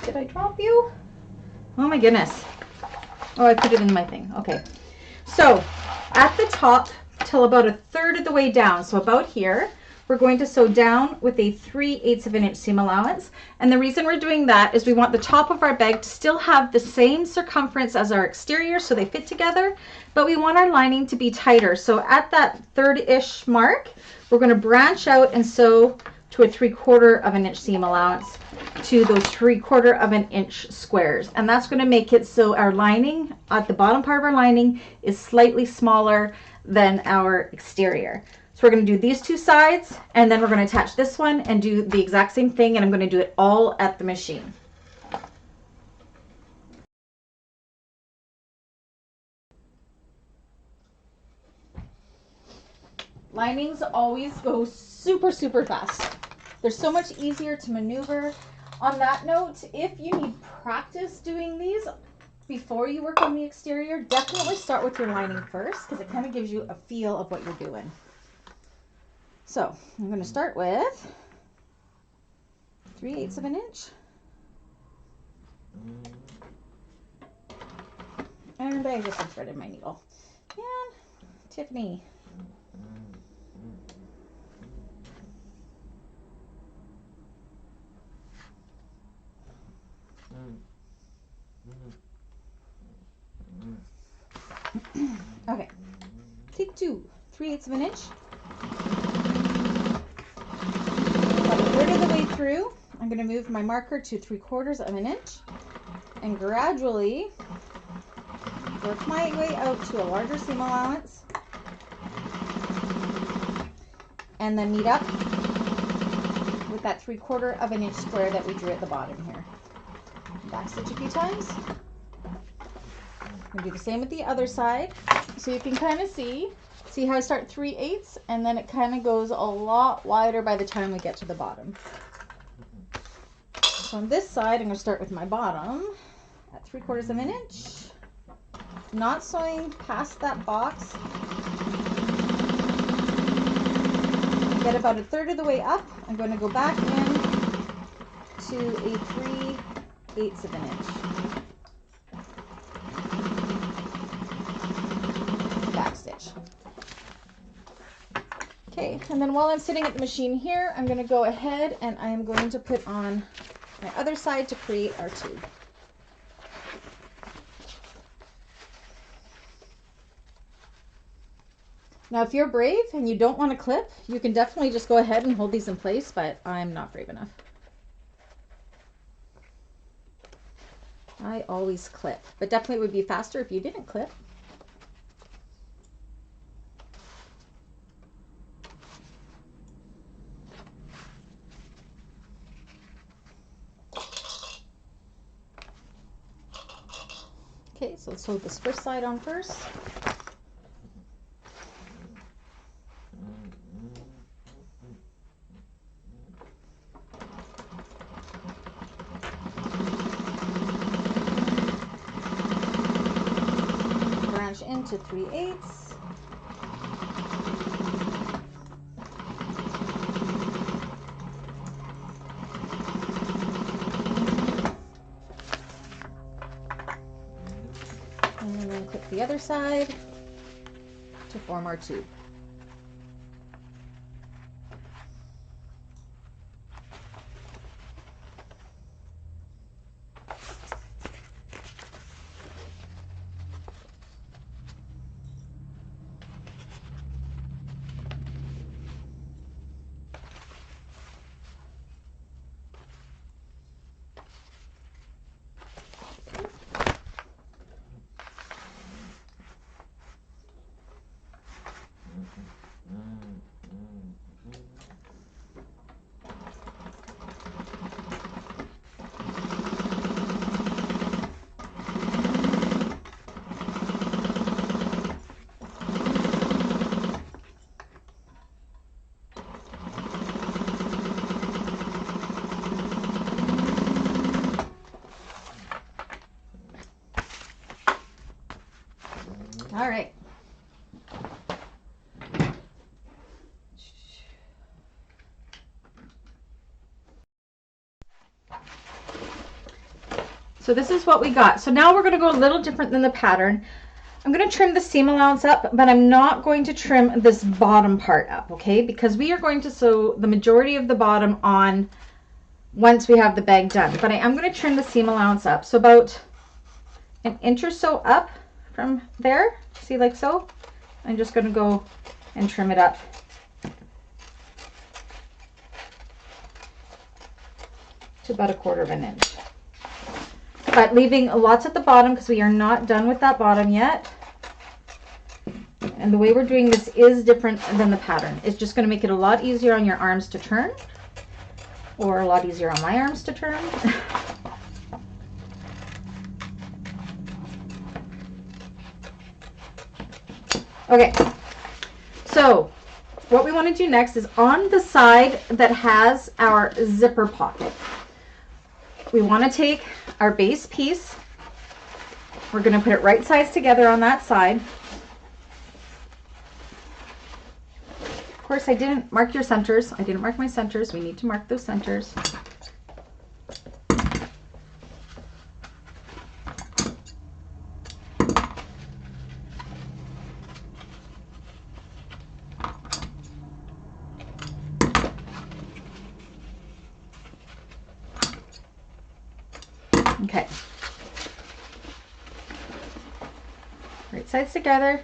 [SPEAKER 2] Did I drop you? Oh my goodness. Oh, I put it in my thing. Okay. So at the top till about 1/3 of the way down, so about here, we're going to sew down with a 3/8 of an inch seam allowance. And the reason we're doing that is we want the top of our bag to still have the same circumference as our exterior so they fit together, but we want our lining to be tighter. So at that 1/3-ish mark, we're going to branch out and sew to a 3/4 of an inch seam allowance to those 3/4 of an inch squares. And that's going to make it so our lining at the bottom part of our lining is slightly smaller than our exterior. So we're going to do these 2 sides, and then we're going to attach this one and do the exact same thing, and I'm going to do it all at the machine. Linings always go super, super fast. They're so much easier to maneuver. On that note, if you need practice doing these before you work on the exterior, definitely start with your lining first because it kind of gives you a feel of what you're doing. So I'm going to start with 3/8 of an inch. And I just threaded my needle. And Tiffany. 3/8 of an inch. About a third of the way through, I'm going to move my marker to 3/4 of an inch and gradually work my way out to a larger seam allowance and then meet up with that 3/4 of an inch square that we drew at the bottom here. Backstitch a few times. I'm going to do the same with the other side. So you can kind of see how I start 3/8 and then it kind of goes a lot wider by the time we get to the bottom. So on this side, I'm going to start with my bottom at 3/4 of an inch, not sewing past that box. Get about a third of the way up. I'm going to go back in to a 3/8 of an inch. Backstitch. Okay, and then while I'm sitting at the machine here, I'm going to go ahead and I am going to put on my other side to create our tube. Now, if you're brave and you don't want to clip, you can definitely just go ahead and hold these in place, but I'm not brave enough. I always clip, but definitely it would be faster if you didn't clip. Okay, so let's sew this first side on first. Branch into 3/8. And then clip the other side to form our tube. All right. So this is what we got. So now we're going to go a little different than the pattern. I'm going to trim the seam allowance up, but I'm not going to trim this bottom part up, okay? Because we are going to sew the majority of the bottom on once we have the bag done. But I am going to trim the seam allowance up. So about an inch or so up from there, see, like so. I'm just going to go and trim it up. To about 1/4 of an inch. But leaving lots at the bottom because we are not done with that bottom yet. And the way we're doing this is different than the pattern. It's just going to make it a lot easier on your arms to turn, or a lot easier on my arms to turn. Okay, so what we want to do next is on the side that has our zipper pocket, we want to take our base piece, we're going to put it right sides together on that side. Of course, I didn't mark your centers. I didn't mark my centers. We need to mark those centers. Okay. Right sides together.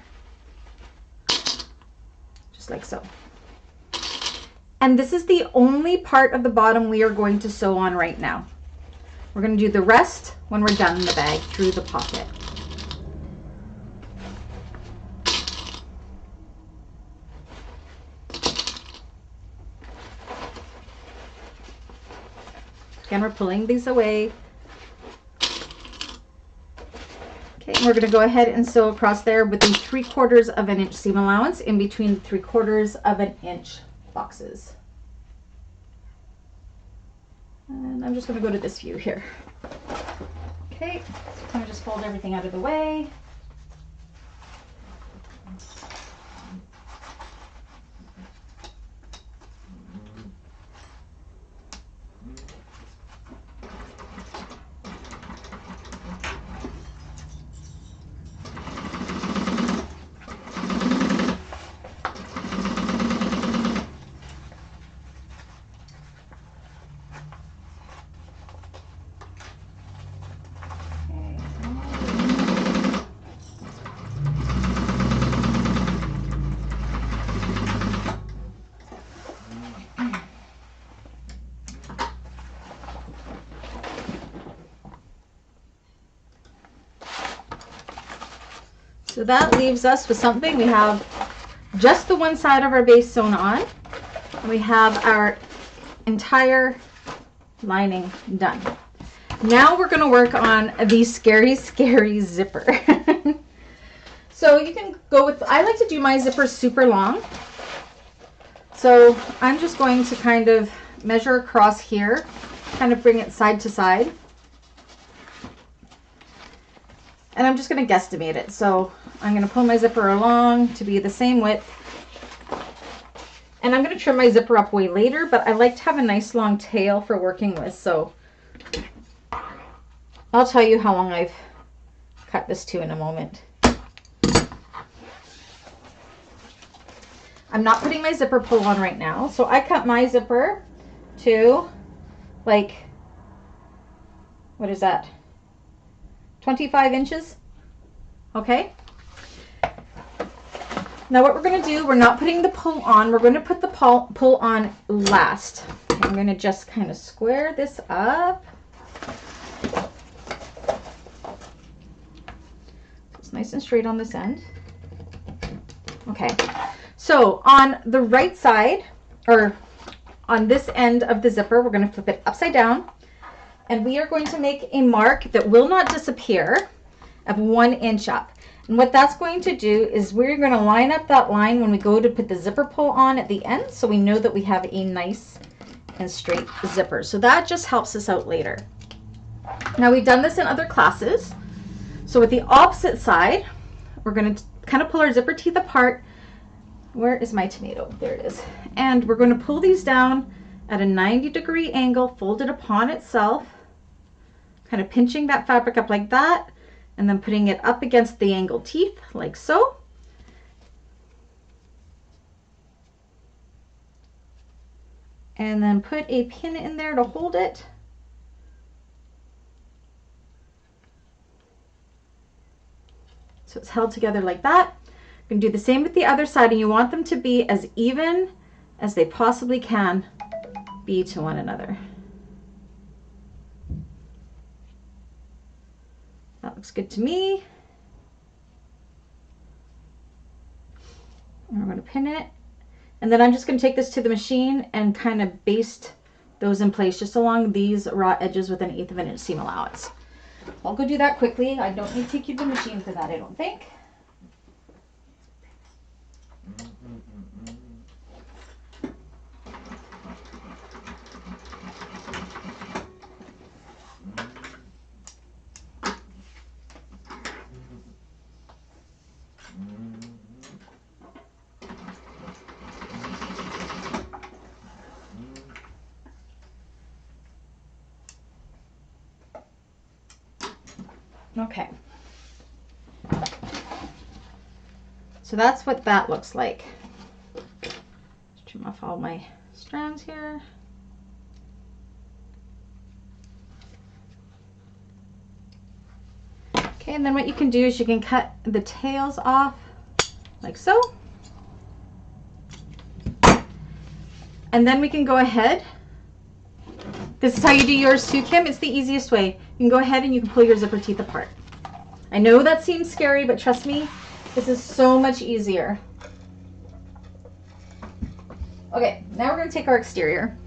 [SPEAKER 2] just like so. And this is the only part of the bottom we are going to sew on right now. We're going to do the rest when we're done in the bag through the pocket. Again, we're pulling these away. Okay, and we're going to go ahead and sew across there with the 3/4 of an inch seam allowance in between the 3/4 of an inch boxes. And I'm just going to go to this view here. Okay, so kind of just fold everything out of the way. So that leaves us with something. We have just the one side of our base sewn on, and we have our entire lining done. Now we're going to work on the scary zipper. So you can go with, I like to do my zippers super long. So I'm just going to kind of measure across here, kind of bring it side to side. And I'm just going to guesstimate it. So I'm going to pull my zipper along to be the same width. And I'm going to trim my zipper up way later, but I like to have a nice long tail for working with. So I'll tell you how long I've cut this to in a moment. I'm not putting my zipper pull on right now. So I cut my zipper to like, what is that? 25 inches. Okay. Now what we're going to do, we're not putting the pull on. We're going to put the pull on last. I'm going to just kind of square this up. It's nice and straight on this end. Okay. So on the right side, or on this end of the zipper, we're going to flip it upside down. And we are going to make a mark that will not disappear of 1 inch up. And what that's going to do is we're going to line up that line when we go to put the zipper pull on at the end, so we know that we have a nice and straight zipper. So that just helps us out later. Now we've done this in other classes. So with the opposite side, we're going to kind of pull our zipper teeth apart. Where is my tomato? There it is. And we're going to pull these down at a 90-degree angle, folded upon itself, kind of pinching that fabric up like that, and then putting it up against the angled teeth like so. And then put a pin in there to hold it. So it's held together like that. You can do the same with the other side, and you want them to be as even as they possibly can be to one another. That looks good to me. And we're going to pin it. And then I'm just going to take this to the machine and kind of baste those in place just along these raw edges with 1/8 of an inch seam allowance. I'll go do that quickly. I don't need to take you to the machine for that, I don't think. Okay. So that's what that looks like. Just trim off all my strands here. Okay, and then what you can do is you can cut the tails off like so. And then we can go ahead. This is how you do yours too, Kim. It's the easiest way. You can go ahead and you can pull your zipper teeth apart. I know that seems scary, but trust me, this is so much easier. Okay, now we're going to take our exterior.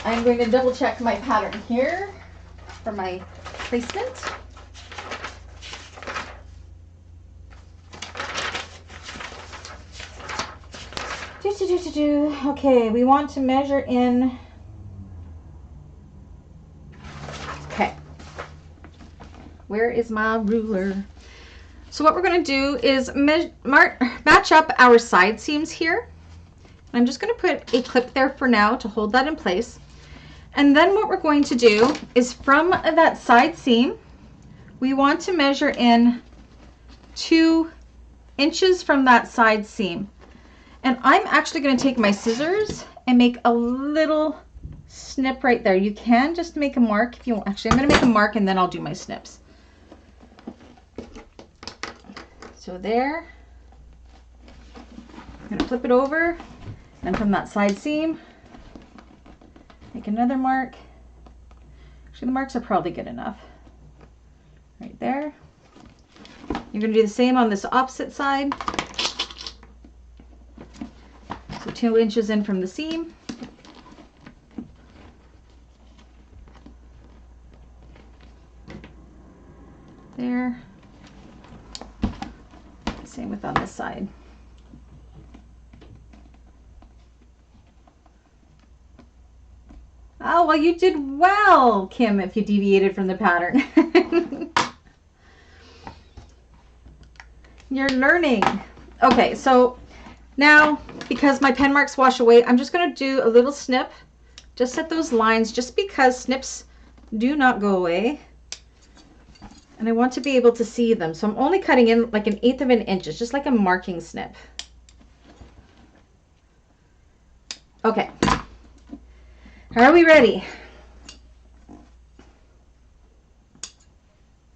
[SPEAKER 2] I'm going to double check my pattern here for my placement. Okay, we want to measure in. Okay, where is my ruler? So what we're going to do is match up our side seams here. I'm just going to put a clip there for now to hold that in place. And then what we're going to do is from that side seam, we want to measure in 2 inches from that side seam. And I'm actually going to take my scissors and make a little snip right there. You can just make a mark if you want. Actually, I'm going to make a mark and then I'll do my snips. So there. I'm going to flip it over, and from that side seam, make another mark. Actually, the marks are probably good enough. Right there. You're going to do the same on this opposite side. So 2 inches in from the seam. There. Same with on this side. Oh, well, you did well, Kim, if you deviated from the pattern. You're learning. Okay, so now, because my pen marks wash away, I'm just going to do a little snip. Just set those lines, just because snips do not go away. And I want to be able to see them. So I'm only cutting in like 1/8 of an inch. It's just like a marking snip. Okay. Are we ready?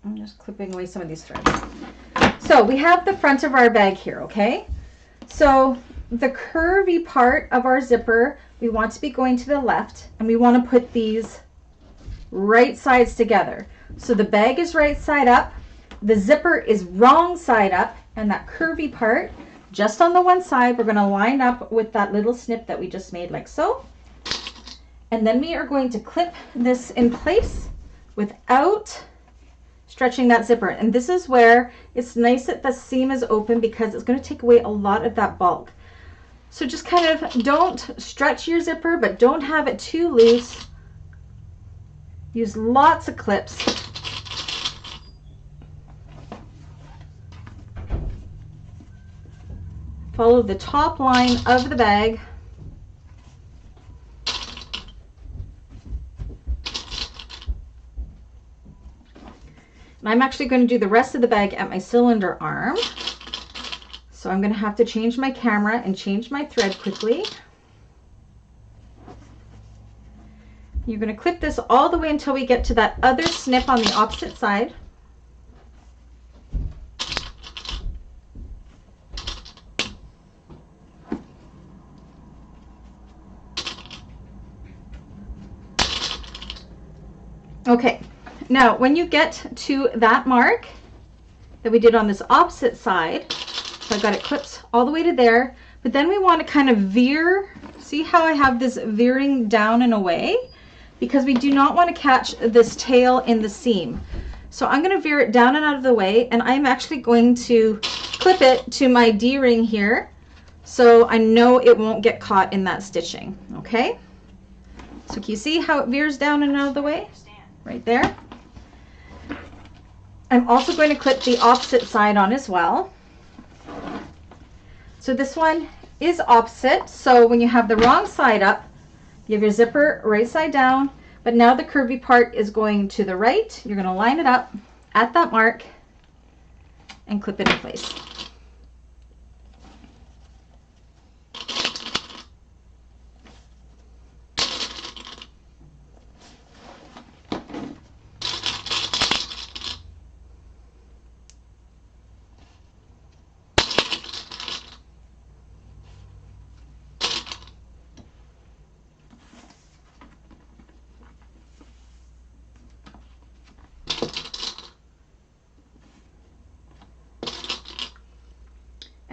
[SPEAKER 2] I'm just clipping away some of these threads. So we have the front of our bag here, okay? So the curvy part of our zipper, we want to be going to the left, and we want to put these right sides together. So the bag is right side up, the zipper is wrong side up, and that curvy part, just on the one side, we're going to line up with that little snip that we just made like so. And then we are going to clip this in place without stretching that zipper. And this is where it's nice that the seam is open, because it's going to take away a lot of that bulk. So just kind of don't stretch your zipper, but don't have it too loose. Use lots of clips. Follow the top line of the bag. And I'm actually going to do the rest of the bag at my cylinder arm. So I'm going to have to change my camera and change my thread quickly. You're going to clip this all the way until we get to that other snip on the opposite side. Okay, now when you get to that mark that we did on this opposite side, so I've got it clipped all the way to there, but then we want to kind of veer. See how I have this veering down and away? Because we do not want to catch this tail in the seam. So I'm going to veer it down and out of the way, and I'm actually going to clip it to my D-ring here, so I know it won't get caught in that stitching, okay? So can you see how it veers down and out of the way? Right there. I'm also going to clip the opposite side on as well. So this one is opposite, so when you have the wrong side up, you have your zipper right side down, but now the curvy part is going to the right. You're going to line it up at that mark and clip it in place.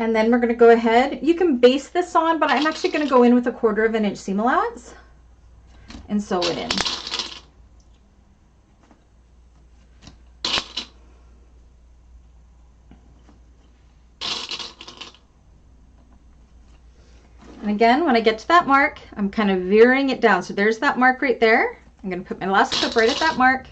[SPEAKER 2] And then we're going to go ahead. You can base this on, but I'm actually going to go in with 1/4 of an inch seam allowance and sew it in. And again, when I get to that mark, I'm kind of veering it down. So there's that mark right there. I'm going to put my last clip right at that mark.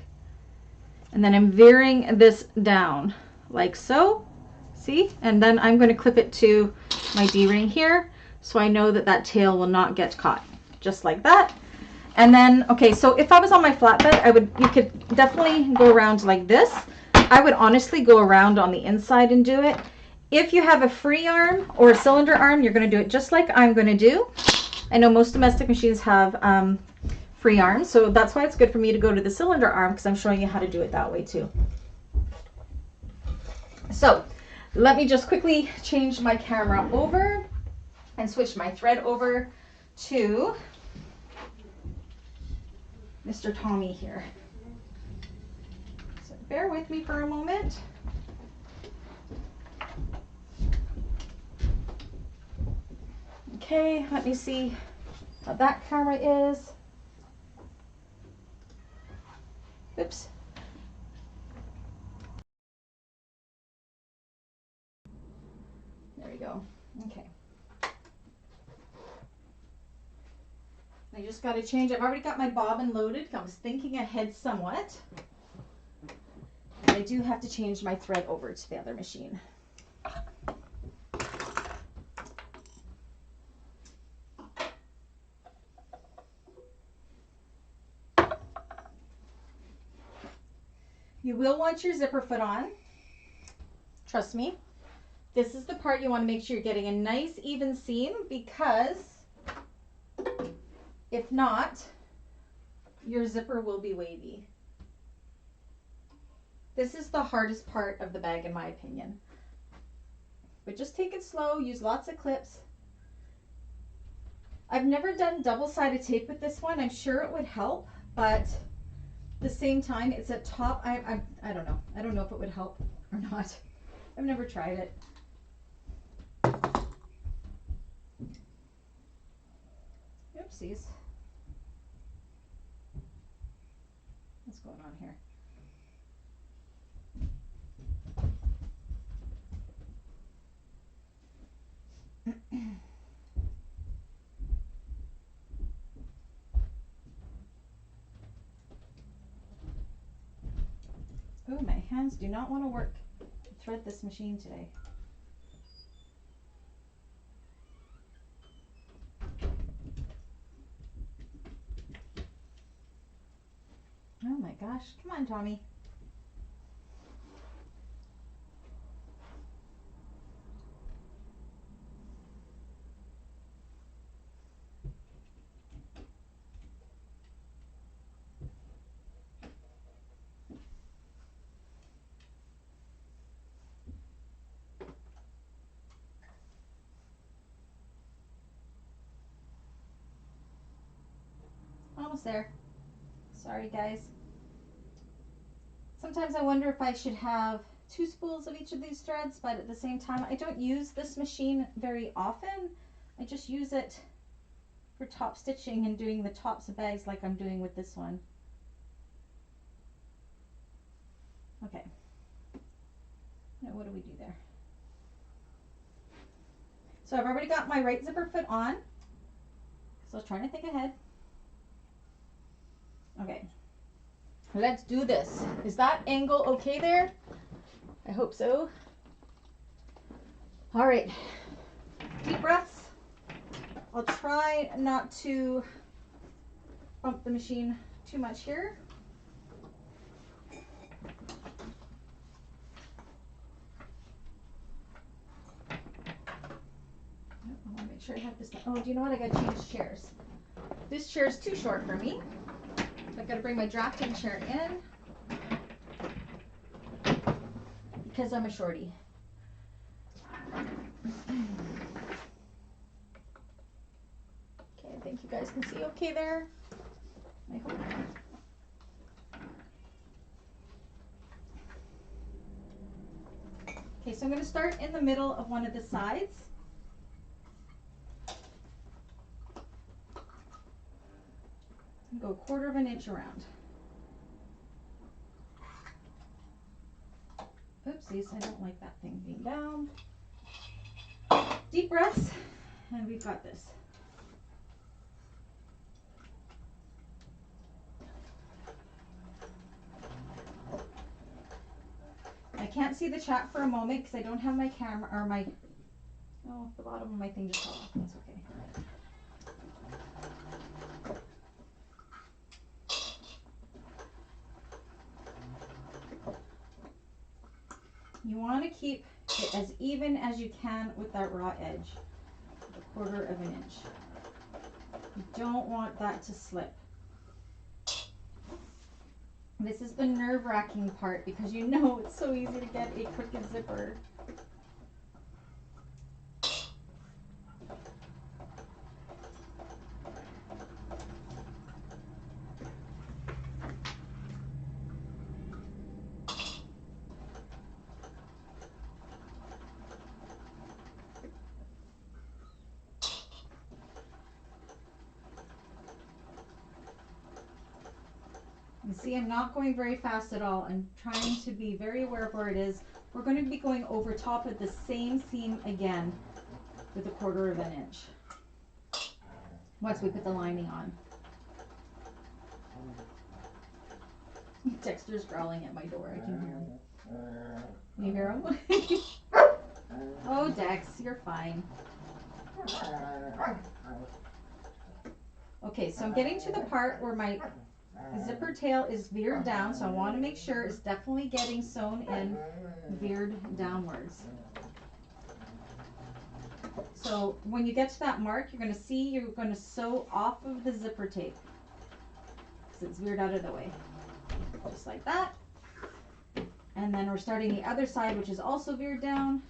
[SPEAKER 2] And then I'm veering this down like so. See? And then I'm going to clip it to my D-ring here, so I know that that tail will not get caught. Just like that. And then, okay, so if I was on my flatbed, you could definitely go around like this. I would honestly go around on the inside and do it. If you have a free arm or a cylinder arm, you're going to do it just like I'm going to do. I know most domestic machines have free arms, so that's why it's good for me to go to the cylinder arm, because I'm showing you how to do it that way too. So let me just quickly change my camera over and switch my thread over to Mr. Tommy here. So bear with me for a moment. Okay, let me see how that camera is. Oops. There we go. Okay. I just got to change. I've already got my bobbin loaded. I was thinking ahead somewhat. I do have to change my thread over to the other machine. You will want your zipper foot on. Trust me. This is the part you want to make sure you're getting a nice even seam, because if not, your zipper will be wavy. This is the hardest part of the bag in my opinion. But just take it slow, use lots of clips. I've never done double-sided tape with this one. I'm sure it would help, but at the same time, it's at top. I don't know. I don't know if it would help or not. I've never tried it. Oopsies. What's going on here? Oh, my hands do not want to work to thread this machine today. Oh my gosh, come on, Tommy. Almost there. Sorry, guys. Sometimes I wonder if I should have 2 spools of each of these threads, but at the same time, I don't use this machine very often. I just use it for top stitching and doing the tops of bags like I'm doing with this one. Okay. Now what do we do there? So I've already got my right zipper foot on. So I was trying to think ahead. Okay. Let's do this. Is that angle okay there? I hope so. All right. Deep breaths. I'll try not to bump the machine too much here. I want to make sure I have this. Oh, do you know what? I got to change chairs. This chair is too short for me. I've got to bring my drafting chair in because I'm a shorty. Okay, I think you guys can see okay there. I hope. Okay, so so I'm going to start in the middle of one of the sides. Go 1/4 inch around. Oopsies, I don't like that thing being down. Deep breaths, and we've got this. I can't see the chat for a moment because I don't have my camera, or my, oh, the bottom of my thing just fell off. That's okay. You want to keep it as even as you can with that raw edge, 1/4 inch. You don't want that to slip. This is the nerve-wracking part because you know it's so easy to get a crooked zipper. You see, I'm not going very fast at all. I'm trying to be very aware of where it is. We're going to be going over top of the same seam again with 1/4 inch once we put the lining on. Dexter's growling at my door. I can hear him. You hear him? Oh, Dex, you're fine. Okay, so I'm getting to the part where my zipper tail is veered down, so I want to make sure it's definitely getting sewn in veered downwards. So when you get to that mark, you're going to see you're going to sew off of the zipper tape because it's veered out of the way. Just like that. And then we're starting the other side, which is also veered down.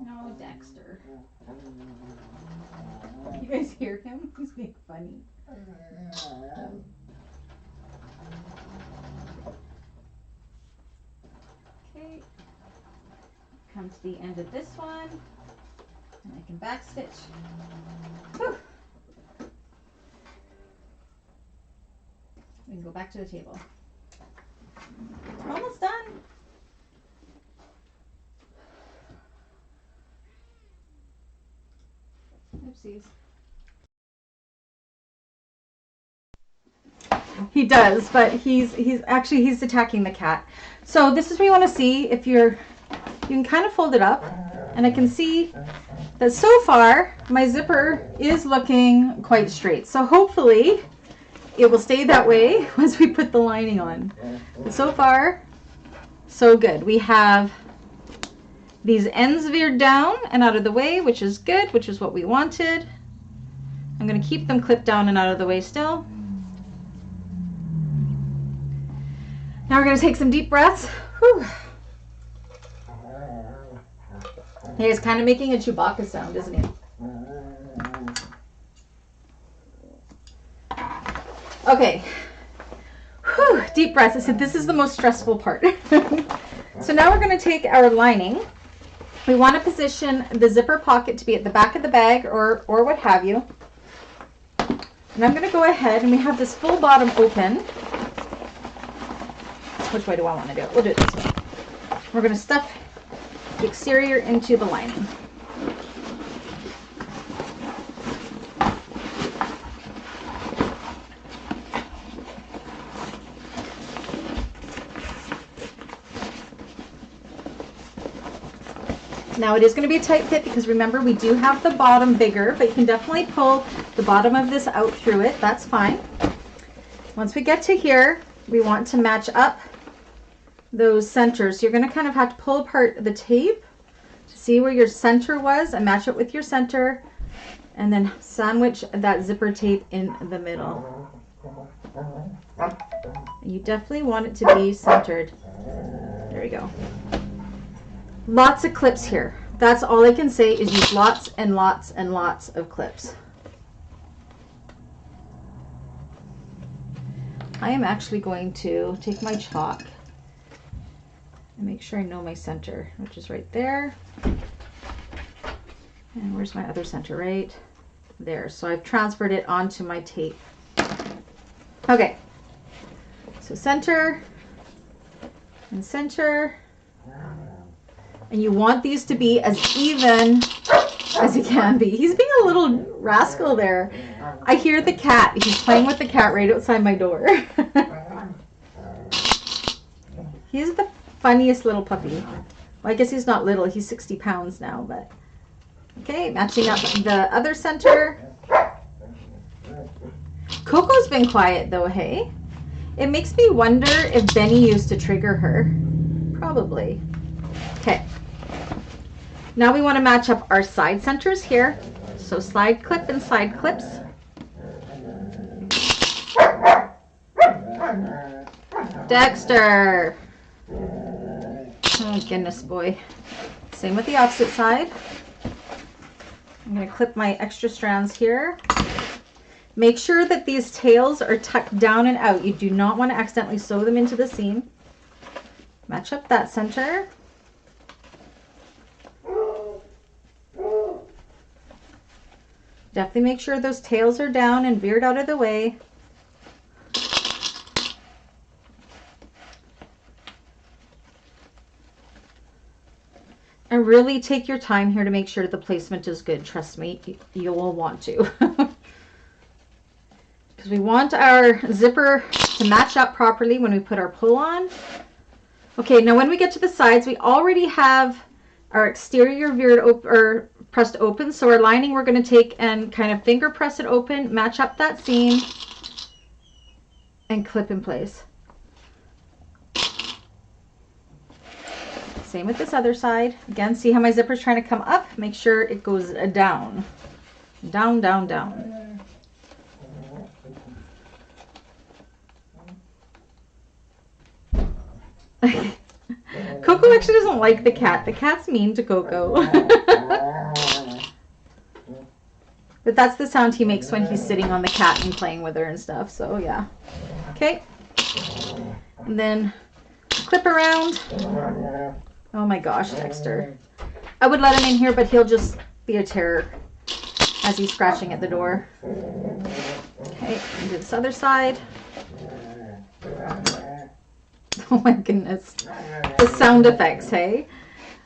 [SPEAKER 2] No, Dexter. You guys hear him? He's being funny. Okay. Come to the end of this one, and I can back stitch. Whew. We can go back to the table. Almost done. Oopsies. He does, but he's attacking the cat. So this is where you want to see if you can kind of fold it up, and I can see that so far my zipper is looking quite straight. So hopefully it will stay that way once we put the lining on. But so far, so good. We have these ends veered down and out of the way, which is good, which is what we wanted. I'm going to keep them clipped down and out of the way still. Now we're going to take some deep breaths. Whew. He's kind of making a Chewbacca sound, isn't he? Okay. Whew. Deep breaths. I said this is the most stressful part. So now we're going to take our lining. We want to position the zipper pocket to be at the back of the bag or what have you. And I'm going to go ahead, and we have this full bottom open. which way do I want to do it? We'll do it this way. We're going to stuff the exterior into the lining. Now it is going to be a tight fit because remember we do have the bottom bigger, but you can definitely pull the bottom of this out through it. That's fine. Once we get to here, we want to match up those centers. You're going to kind of have to pull apart the tape to see where your center was and match it with your center, and then sandwich that zipper tape in the middle. You definitely want it to be centered. There we go. Lots of clips here. That's all I can say is use lots and lots and lots of clips. I am actually going to take my chalk and make sure I know my center, which is right there. And where's my other center? Right there. So I've transferred it onto my tape. Okay. So center and center. And you want these to be as even as it can be. He's being a little rascal there. I hear the cat. He's playing with the cat right outside my door. He's the funniest little puppy. Well, I guess he's not little. He's 60 pounds now, but... Okay, matching up the other center. Coco's been quiet though, hey? It makes me wonder if Benny used to trigger her. Probably. Okay. Now we want to match up our side centers here. So slide clip and side clips. Dexter. Oh goodness boy. Same with the opposite side. I'm going to clip my extra strands here. Make sure that these tails are tucked down and out. You do not want to accidentally sew them into the seam. Match up that center. Definitely make sure those tails are down and veered out of the way. And really take your time here to make sure the placement is good. Trust me, you will want to. Because we want our zipper to match up properly when we put our pull on. Okay, now when we get to the sides, we already have our exterior veered or pressed open. So our lining, we're going to take and kind of finger press it open, match up that seam, and clip in place. Same with this other side. Again, see how my zipper is trying to come up? Make sure it goes down. Down, down, down. Coco actually doesn't like the cat. The cat's mean to Coco. But that's the sound he makes when he's sitting on the cat and playing with her and stuff. So yeah. Okay. And then clip around. Oh my gosh, Dexter. I would let him in here, but he'll just be a terror as he's scratching at the door. Okay, and do this other side. Oh my goodness. The sound effects, hey?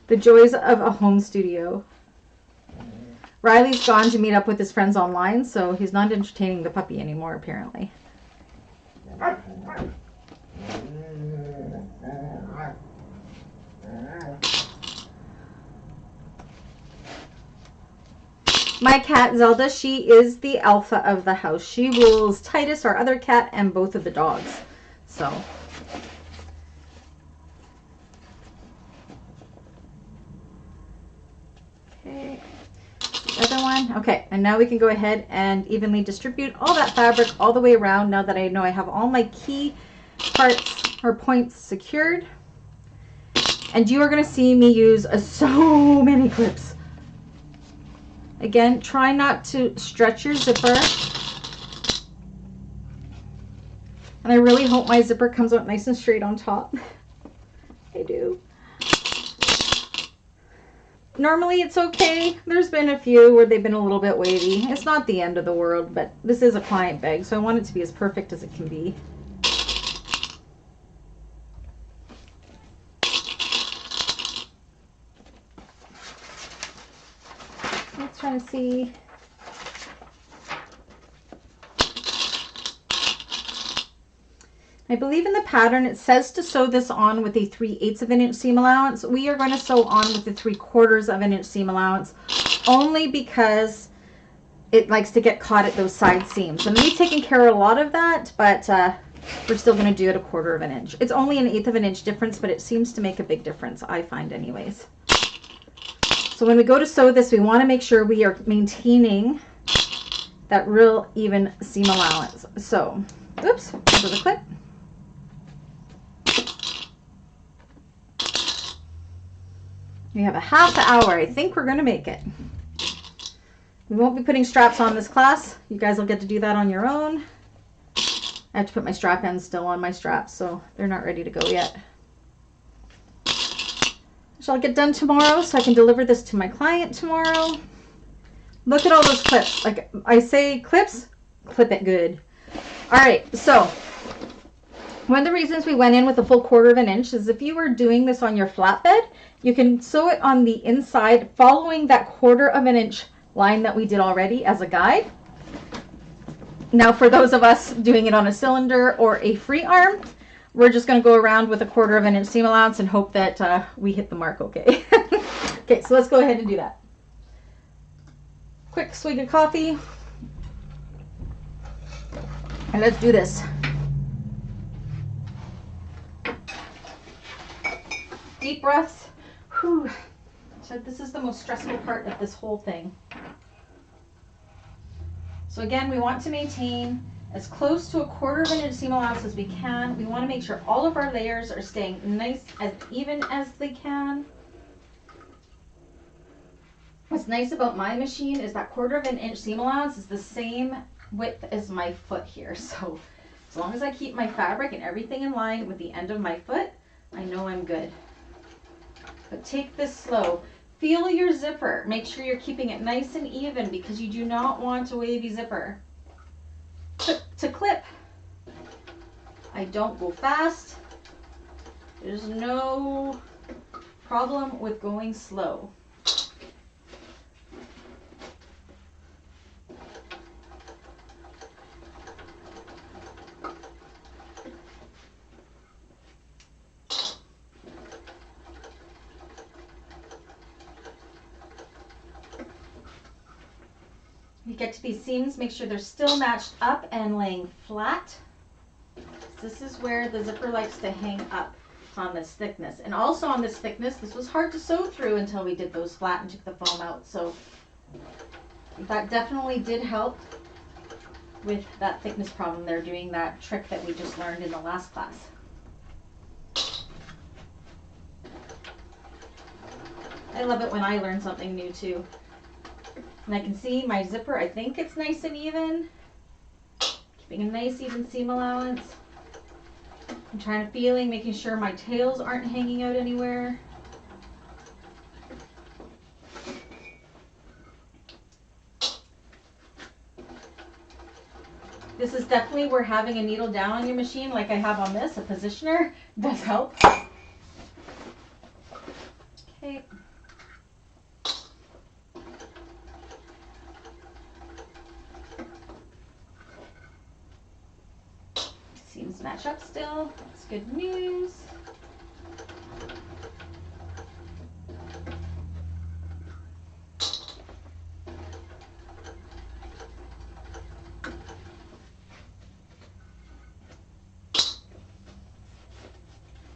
[SPEAKER 2] The joys of a home studio. Riley's gone to meet up with his friends online, so he's not entertaining the puppy anymore, apparently. My cat, Zelda, she is the alpha of the house. She rules Titus, our other cat, and both of the dogs. So... okay, the other one. Okay, and now we can go ahead and evenly distribute all that fabric all the way around now that I know I have all my key parts or points secured. And you are going to see me use so many clips. Again, try not to stretch your zipper. And I really hope my zipper comes out nice and straight on top. I do. Normally it's okay. There's been a few where they've been a little bit wavy. It's not the end of the world, but this is a client bag, so I want it to be as perfect as it can be. trying to see. I believe in the pattern it says to sew this on with a 3/8 of an inch seam allowance. We are going to sew on with the 3/4 of an inch seam allowance only because it likes to get caught at those side seams. And we've taken care of a lot of that, but we're still going to do it 1/4 of an inch. It's only an 1/8 of an inch difference, but it seems to make a big difference, I find anyways. So when we go to sew this, we want to make sure we are maintaining that real even seam allowance. So, oops, over the clip. We have a ½ hour. I think we're going to make it. We won't be putting straps on this class. You guys will get to do that on your own. I have to put my strap ends still on my straps, so they're not ready to go yet. So I'll get done tomorrow so I can deliver this to my client tomorrow. Look at all those clips. Like I say, clips, clip it good. All right, so one of the reasons we went in with a full 1/4 of an inch is if you were doing this on your flatbed, you can sew it on the inside following that 1/4 of an inch line that we did already as a guide. Now for those of us doing it on a cylinder or a free arm, we're just going to go around with a 1/4 of an inch seam allowance and hope that we hit the mark okay. Okay, so let's go ahead and do that. Quick swig of coffee. And let's do this. Deep breaths. Whew. So this is the most stressful part of this whole thing. So again, we want to maintain as close to a 1/4 of an inch seam allowance as we can. We want to make sure all of our layers are staying nice as even as they can. What's nice about my machine is that 1/4 of an inch seam allowance is the same width as my foot here. So as long as I keep my fabric and everything in line with the end of my foot, I know I'm good. But take this slow. Feel your zipper. Make sure you're keeping it nice and even because you do not want a wavy zipper. To clip. I don't go fast. There's no problem with going slow. You get to these seams, make sure they're still matched up and laying flat. This is where the zipper likes to hang up on this thickness. And also on this thickness, this was hard to sew through until we did those flat and took the foam out. So that definitely did help with that thickness problem there, doing that trick that we just learned in the last class. I love it when I learn something new too. And I can see my zipper, I think it's nice and even. Keeping a nice even seam allowance. I'm trying to feeling, making sure my tails aren't hanging out anywhere. This is definitely where having a needle down on your machine, like I have on this, a positioner, does help. Okay. Seams match up still. That's good news.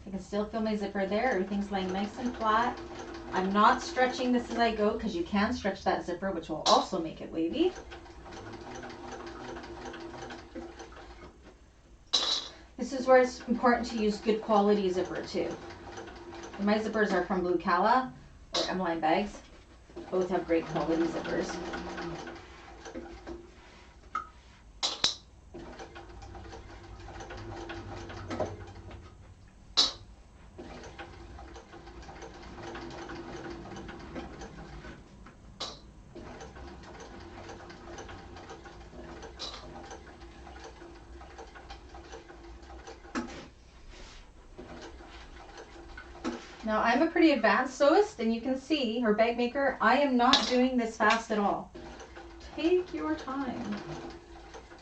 [SPEAKER 2] I can still feel my zipper there. Everything's laying nice and flat. I'm not stretching this as I go because you can stretch that zipper, which will also make it wavy. This is where it's important to use good quality zipper too. And my zippers are from Blue Cala or M-Line Bags. Both have great quality zippers. Now I'm a pretty advanced sewist, and you can see, or bag maker, I am not doing this fast at all. Take your time.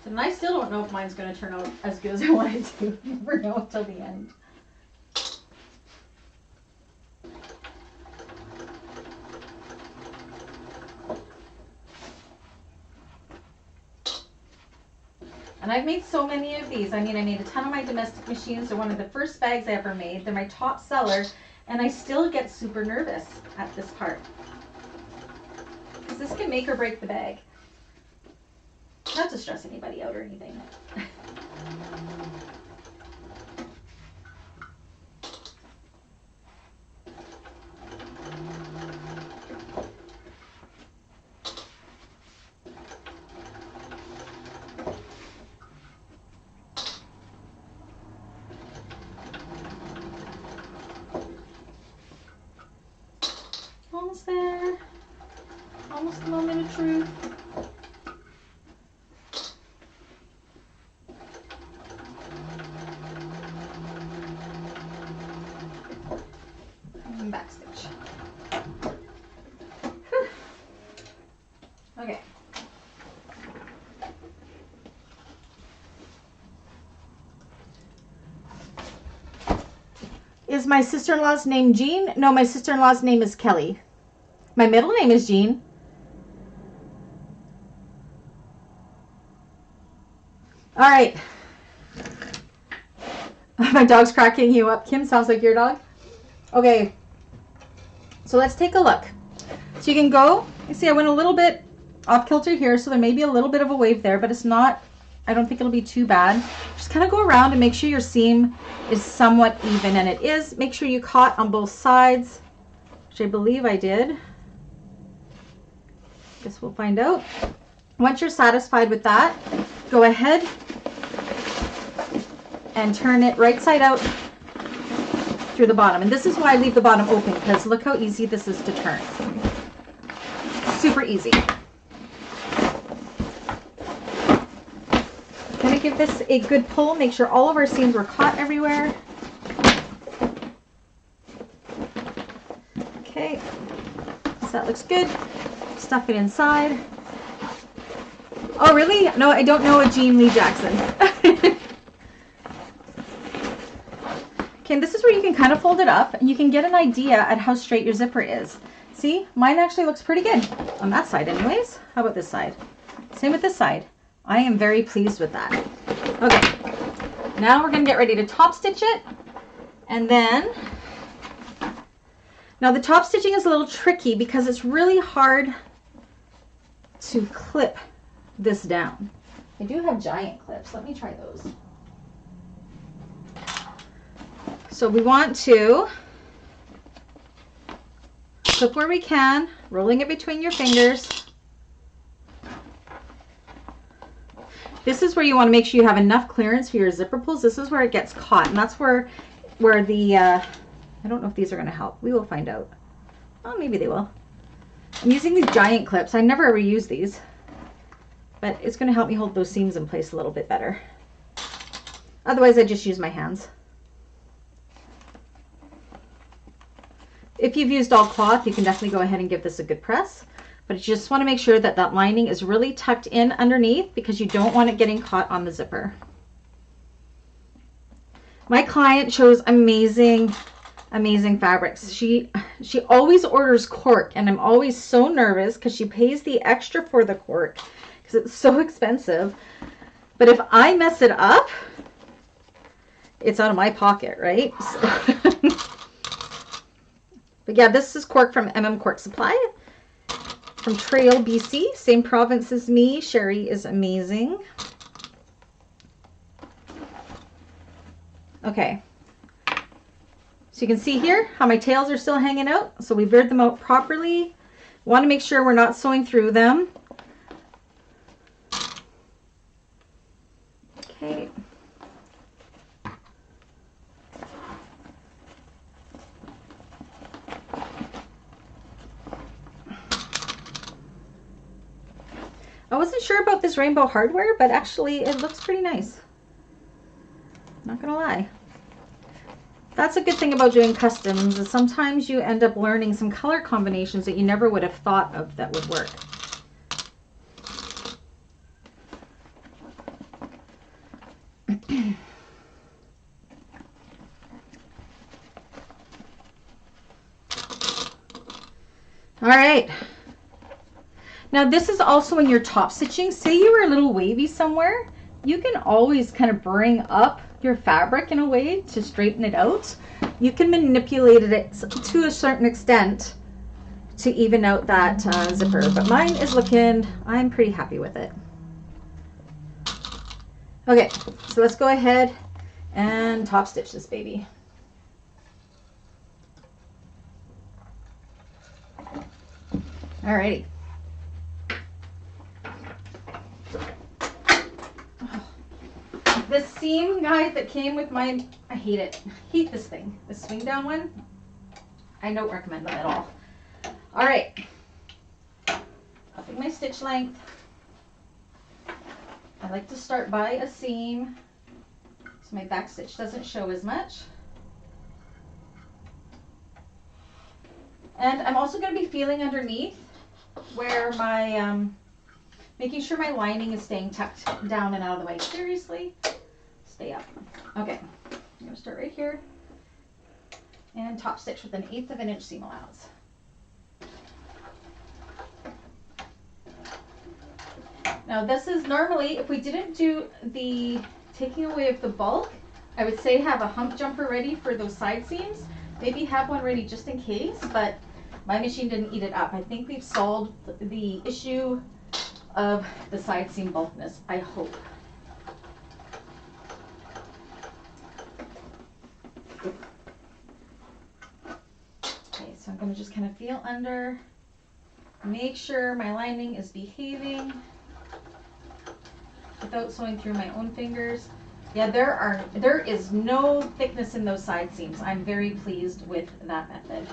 [SPEAKER 2] And I still don't know if mine's going to turn out as good as I want it to. You never know until the end. And I've made so many of these. I mean, I made a ton of my domestic machines. They're one of the first bags I ever made. They're my top seller. And I still get super nervous at this part. Because this can make or break the bag. Not to stress anybody out or anything. Almost there. Almost the moment of truth. And back stitch. Whew. Okay. Is my sister-in-law's name Jean? No, my sister-in-law's name is Kelly. My middle name is Jean. All right. My dog's cracking you up. Kim, sounds like your dog. Okay. So let's take a look. So you can go, you see I went a little bit off kilter here, so there may be a little bit of a wave there, but it's not, I don't think it'll be too bad. Just kind of go around and make sure your seam is somewhat even, and it is. Make sure you caught on both sides, which I believe I did. Guess we'll find out. Once you're satisfied with that, go ahead and turn it right side out through the bottom. And this is why I leave the bottom open, because look how easy this is to turn. Super easy. Gonna give this a good pull. Make sure all of our seams were caught everywhere. Okay, so that looks good. Stuff it inside. Oh, really? No, I don't know a Jean Lee Jackson. Okay, and this is where you can kind of fold it up and you can get an idea at how straight your zipper is. See, mine actually looks pretty good on that side anyways. How about this side? Same with this side. I am very pleased with that. Okay, now we're gonna get ready to top stitch it. And then, now the top stitching is a little tricky because it's really hard to clip this down. I do have giant clips. Let me try those. So we want to clip where we can, rolling it between your fingers. This is where you want to make sure you have enough clearance for your zipper pulls. This is where it gets caught, and that's where the, I don't know if these are going to help. We will find out. Oh, maybe they will. I'm using these giant clips. I never ever use these, but it's going to help me hold those seams in place a little bit better. Otherwise, I just use my hands. If you've used all cloth, you can definitely go ahead and give this a good press, but you just want to make sure that that lining is really tucked in underneath because you don't want it getting caught on the zipper. My client chose amazing fabrics. She always orders cork, and I'm always so nervous because she pays the extra for the cork because it's so expensive. But if I mess it up, it's out of my pocket, right? So but yeah, this is cork from Cork Supply from Trail, BC. Same province as me. Sherry is amazing. Okay. So you can see here how my tails are still hanging out. So we veered them out properly. Want to make sure we're not sewing through them. Okay. I wasn't sure about this rainbow hardware, but actually it looks pretty nice. Not gonna lie. That's a good thing about doing customs, is sometimes you end up learning some color combinations that you never would have thought of that would work. All right. Now this is also when you're top stitching. Say you were a little wavy somewhere, you can always kind of bring up your fabric in a way to straighten it out. You can manipulate it to a certain extent to even out that zipper, but mine is looking, I'm pretty happy with it. Okay, so let's go ahead and top stitch this baby. Alrighty. This seam guide that came with my, I hate it. I hate this thing. The swing down one. I don't recommend them at all. All right. Upping my stitch length. I like to start by a seam so my back stitch doesn't show as much. And I'm also going to be feeling underneath where my, making sure my lining is staying tucked down and out of the way. Seriously, stay up. Okay, I'm going to start right here and top stitch with 1/8 of an inch seam allowance. Now this is normally, if we didn't do the taking away of the bulk, I would say have a hump jumper ready for those side seams. Maybe have one ready just in case, but my machine didn't eat it up. I think we've solved the issue of the side seam bulkness, I hope. Okay, so I'm going to just kind of feel under, make sure my lining is behaving without sewing through my own fingers. Yeah, there is no thickness in those side seams. I'm very pleased with that method.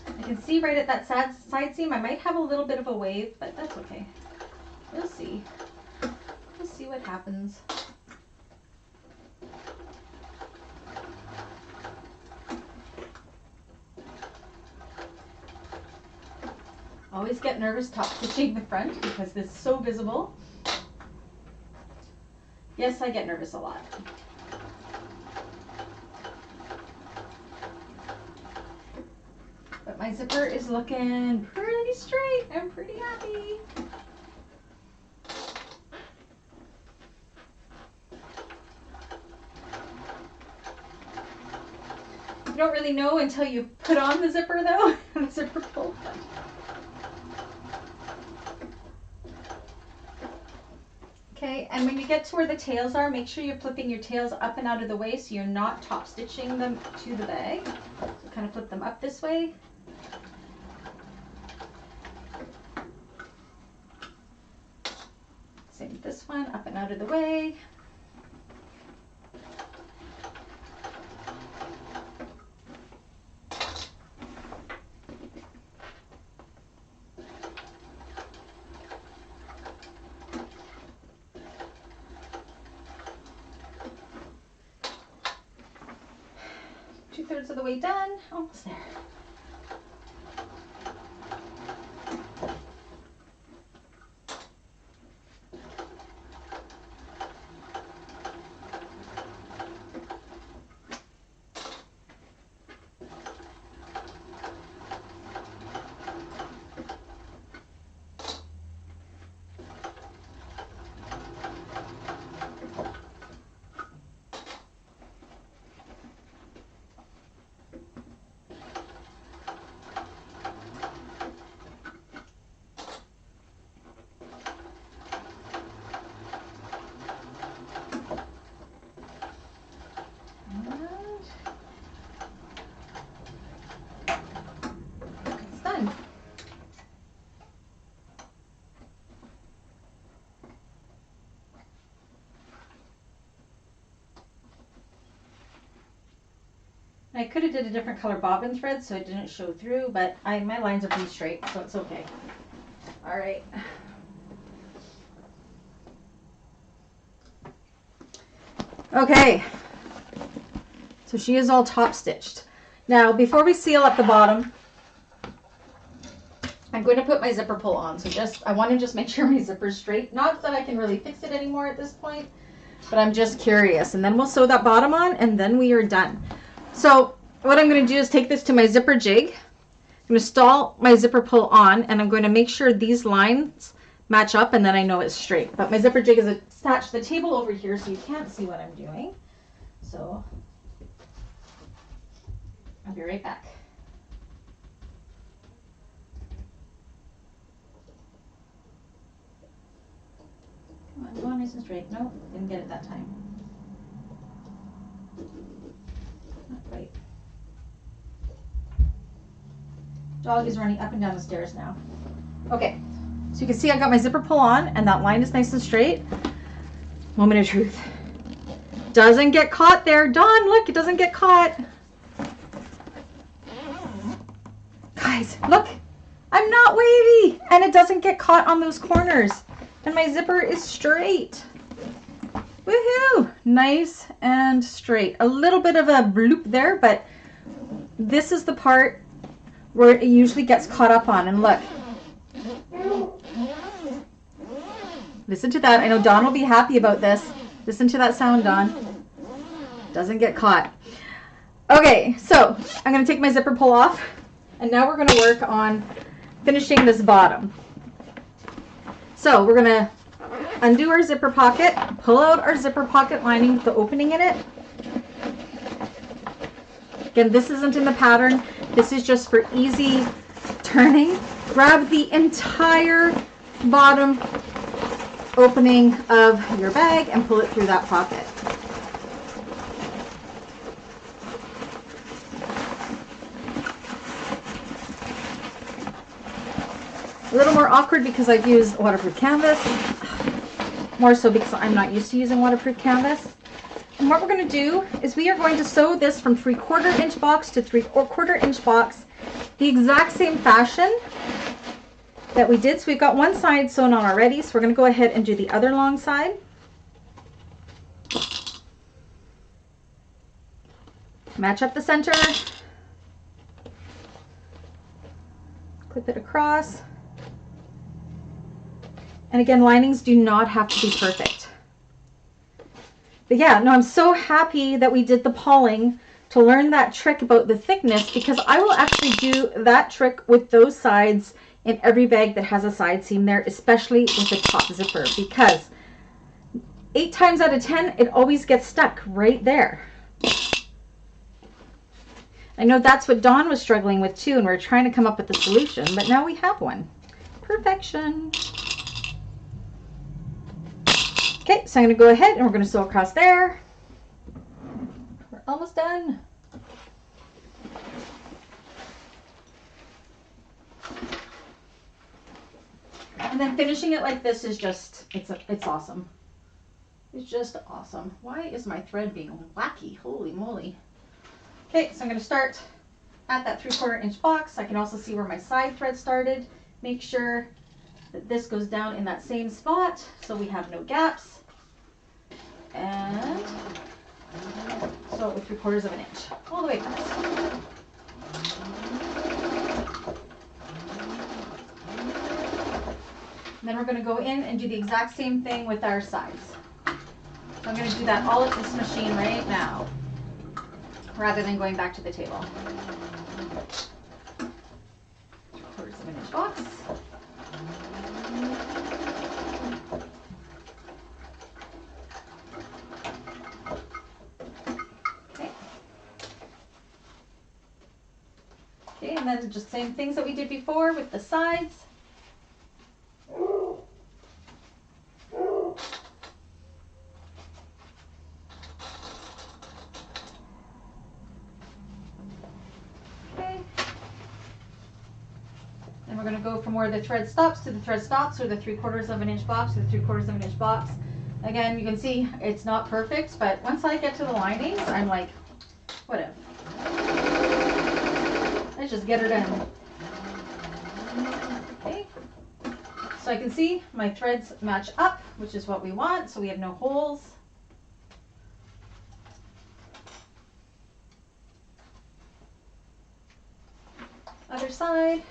[SPEAKER 2] I can see right at that side seam I might have a little bit of a wave, but that's okay. We'll see. We'll see what happens. Always get nervous top stitching the front because this is so visible. Yes, I get nervous a lot. But my zipper is looking pretty straight. I'm pretty happy. You don't really know until you put on the zipper though. The zipper pull. Okay, and when you get to where the tails are, make sure you're flipping your tails up and out of the way so you're not top stitching them to the bag. So kind of flip them up this way. Same with this one, up and out of the way. Two-thirds of the way done, almost there. I could have did a different color bobbin thread so it didn't show through, but my lines are pretty straight, so it's okay. All right. Okay, so she is all top stitched. Now, before we seal up the bottom, I'm going to put my zipper pull on. So I want to just make sure my zipper's straight. Not that I can really fix it anymore at this point, but I'm just curious. And then we'll sew that bottom on, and then we are done. So what I'm going to do is take this to my zipper jig. I'm going to stall my zipper pull on, and I'm going to make sure these lines match up, and then I know it's straight. But my zipper jig is attached to the table over here, so you can't see what I'm doing. So I'll be right back. Come on, go on nice and straight. No, didn't get it that time. Not quite. Dog is running up and down the stairs now. Okay, so you can see I got my zipper pull on, and that line is nice and straight. Moment of truth. Doesn't get caught there. Dawn, look, it doesn't get caught. Guys, look, I'm not wavy, and it doesn't get caught on those corners, and my zipper is straight. Woohoo! Nice and straight. A little bit of a bloop there, but this is the part where it usually gets caught up on, and look. Listen to that. I know Dawn will be happy about this. Listen to that sound, Dawn. Doesn't get caught. Okay, so I'm going to take my zipper pull off, and now we're going to work on finishing this bottom. So we're going to undo our zipper pocket, pull out our zipper pocket lining with the opening in it. Again, this isn't in the pattern. This is just for easy turning. Grab the entire bottom opening of your bag and pull it through that pocket. A little more awkward because I've used waterproof canvas, more so because I'm not used to using waterproof canvas. And what we're going to do is we are going to sew this from 3/4 inch box to 3/4 inch box, the exact same fashion that we did. So we've got one side sewn on already, so we're going to go ahead and do the other long side. Match up the center, clip it across. And again, linings do not have to be perfect. But yeah, no, I'm so happy that we did the pawling to learn that trick about the thickness, because I will actually do that trick with those sides in every bag that has a side seam there, especially with the top zipper, because 8 times out of 10, it always gets stuck right there. I know that's what Dawn was struggling with too, and we're trying to come up with a solution, but now we have one. Perfection. Okay, so I'm going to go ahead and we're going to sew across there. We're almost done. And then finishing it like this is just, it's awesome. It's just awesome. Why is my thread being wacky? Holy moly. Okay, so I'm going to start at that 3/4 inch box. I can also see where my side thread started. Make sure that this goes down in that same spot so we have no gaps. And sew it with 3/4 inch all the way across. And then we're going to go in and do the exact same thing with our sides. So I'm going to do that all at this machine right now, rather than going back to the table. 3/4 inch box. Okay, and then just same things that we did before with the sides. We're going to go from where the thread stops to the thread stops, or the 3/4 inch box to the 3/4 inch box. Again, you can see it's not perfect, but once I get to the linings, I'm like, whatever. Let's just get her done. Okay. So I can see my threads match up, which is what we want, so we have no holes. side.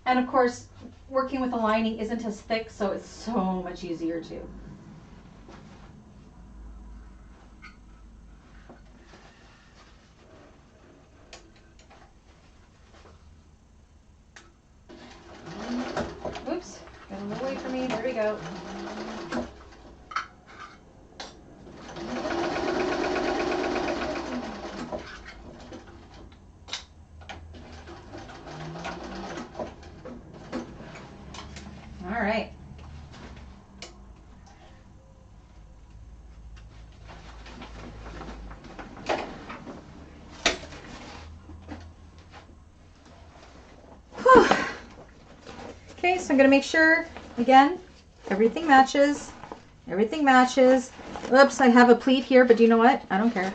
[SPEAKER 2] And of course, working with a lining isn't as thick, so it's so much easier too. Oops, got a little away from me. There we go. All right. Whew. Okay, so I'm going to make sure, again, everything matches. Everything matches. Oops, I have a pleat here, but you know what? I don't care.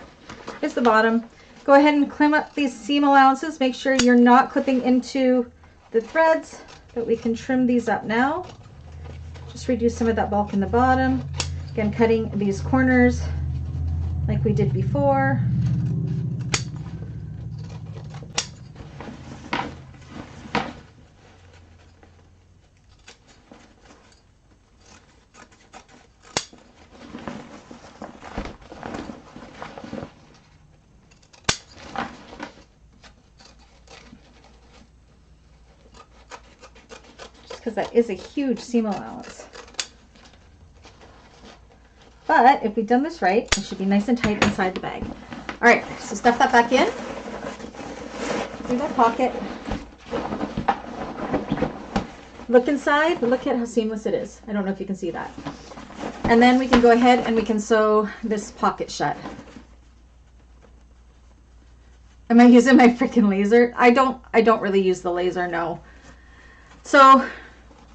[SPEAKER 2] It's the bottom. Go ahead and climb up these seam allowances. Make sure you're not clipping into the threads, but we can trim these up now. Just reduce some of that bulk in the bottom. Again, cutting these corners like we did before. Because that is a huge seam allowance. But if we've done this right, it should be nice and tight inside the bag. All right, so stuff that back in. Through that pocket. Look inside, but look at how seamless it is. I don't know if you can see that. And then we can go ahead and we can sew this pocket shut. Am I using my freaking laser? I don't really use the laser, no. So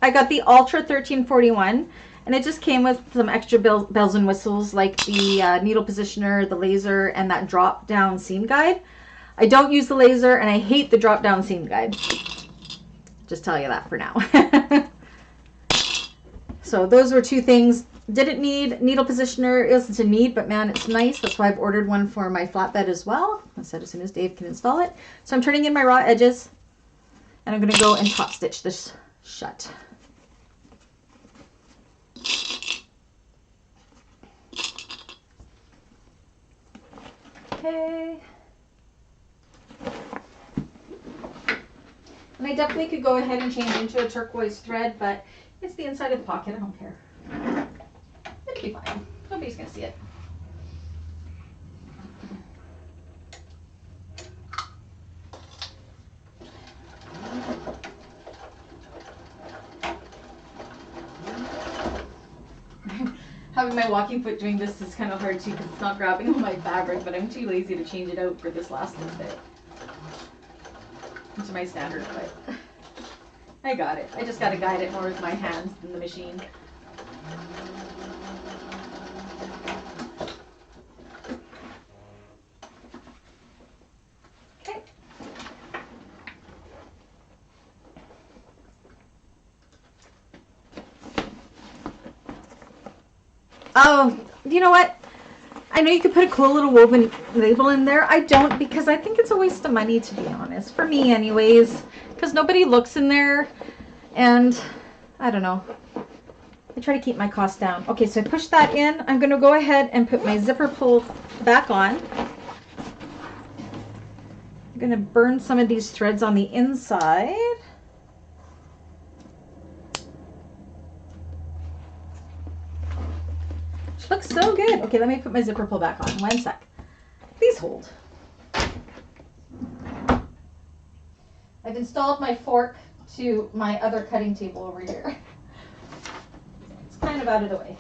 [SPEAKER 2] I got the Ultra 1341, and it just came with some extra bells and whistles like the needle positioner, the laser, and that drop down seam guide. I don't use the laser, and I hate the drop down seam guide. Just tell you that for now. So those were two things. Didn't need needle positioner. It isn't a need, but man, it's nice. That's why I've ordered one for my flatbed as well. I said as soon as Dave can install it. So I'm turning in my raw edges, and I'm going to go and top stitch this shut. Okay. And I definitely could go ahead and change into a turquoise thread, but it's the inside of the pocket. I don't care. It'll be fine. Nobody's going to see it. Having my walking foot doing this is kind of hard too because it's not grabbing all my fabric, but I'm too lazy to change it out for this last little bit. Into my standard foot. I got it. I just got to guide it more with my hands than the machine. Okay. Oh, you know what? I know you could put a cool little woven label in there. I don't, because I think it's a waste of money, to be honest. For me anyways. Because nobody looks in there. And I don't know. I try to keep my costs down. Okay, so I push that in. I'm going to go ahead and put my zipper pull back on. I'm going to burn some of these threads on the inside. Looks so good. Okay, let me put my zipper pull back on. 1 sec. Please hold. I've installed my fork to my other cutting table over here. It's kind of out of the way.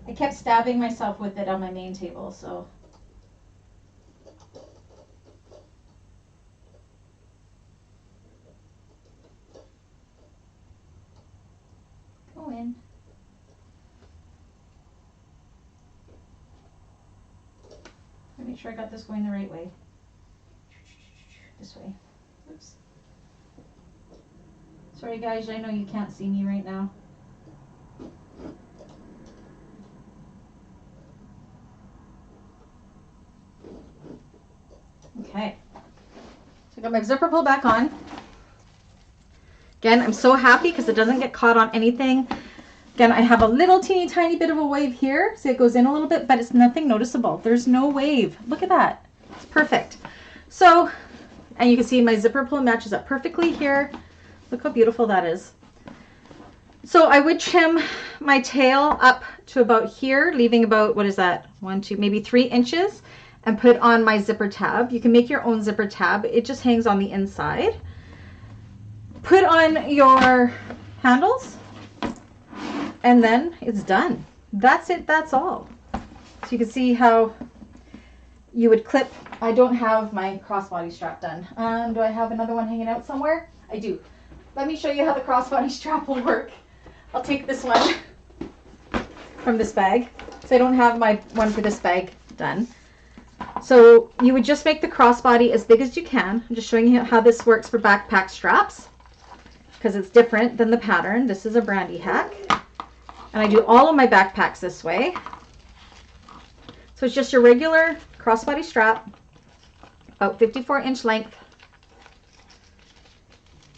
[SPEAKER 2] I kept stabbing myself with it on my main table, so. Go in. Make sure I got this going the right way. This way. Oops. Sorry guys, I know you can't see me right now. my zipper pull back on. Again, I'm so happy because it doesn't get caught on anything. Again, I have a little teeny tiny bit of a wave here. See, it goes in a little bit, but it's nothing noticeable. There's no wave. Look at that. It's perfect. So, and you can see my zipper pull matches up perfectly here. Look how beautiful that is. So I would trim my tail up to about here, leaving about, what is that? 1, 2, maybe 3 inches, and put on my zipper tab. You can make your own zipper tab. It just hangs on the inside. Put on your handles, and then it's done. That's it, that's all. So you can see how you would clip. I don't have my crossbody strap done. Do I have another one hanging out somewhere? I do. Let me show you how the crossbody strap will work. I'll take this one from this bag. So I don't have my one for this bag done. So you would just make the crossbody as big as you can. I'm just showing you how this works for backpack straps, because it's different than the pattern. This is a Brandy hack. And I do all of my backpacks this way. So it's just your regular crossbody strap, about 54-inch length.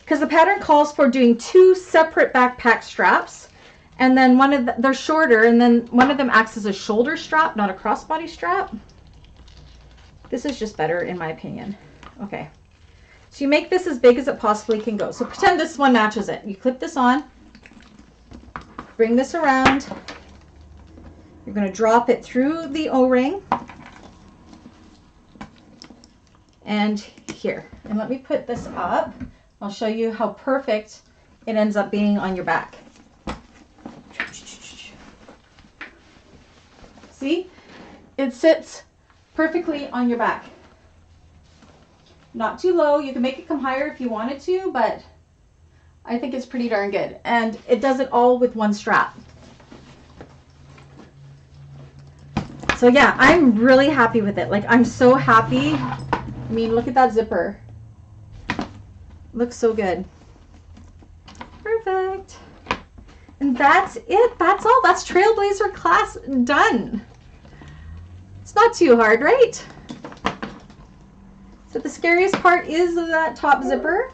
[SPEAKER 2] Because the pattern calls for doing 2 separate backpack straps, and then they're shorter, and then one of them acts as a shoulder strap, not a crossbody strap. This is just better in my opinion. Okay. So you make this as big as it possibly can go. So pretend this one matches it. You clip this on, bring this around. You're going to drop it through the O-ring and here. And let me put this up. I'll show you how perfect it ends up being on your back. See? It sits perfectly on your back. Not too low. You can make it come higher if you wanted to, but I think it's pretty darn good. And it does it all with one strap. So yeah, I'm really happy with it. Like, I'm so happy. I mean, look at that zipper. Looks so good. Perfect. And that's it. That's all. That's Trailblazer class done. It's not too hard, right? So the scariest part is that top zipper.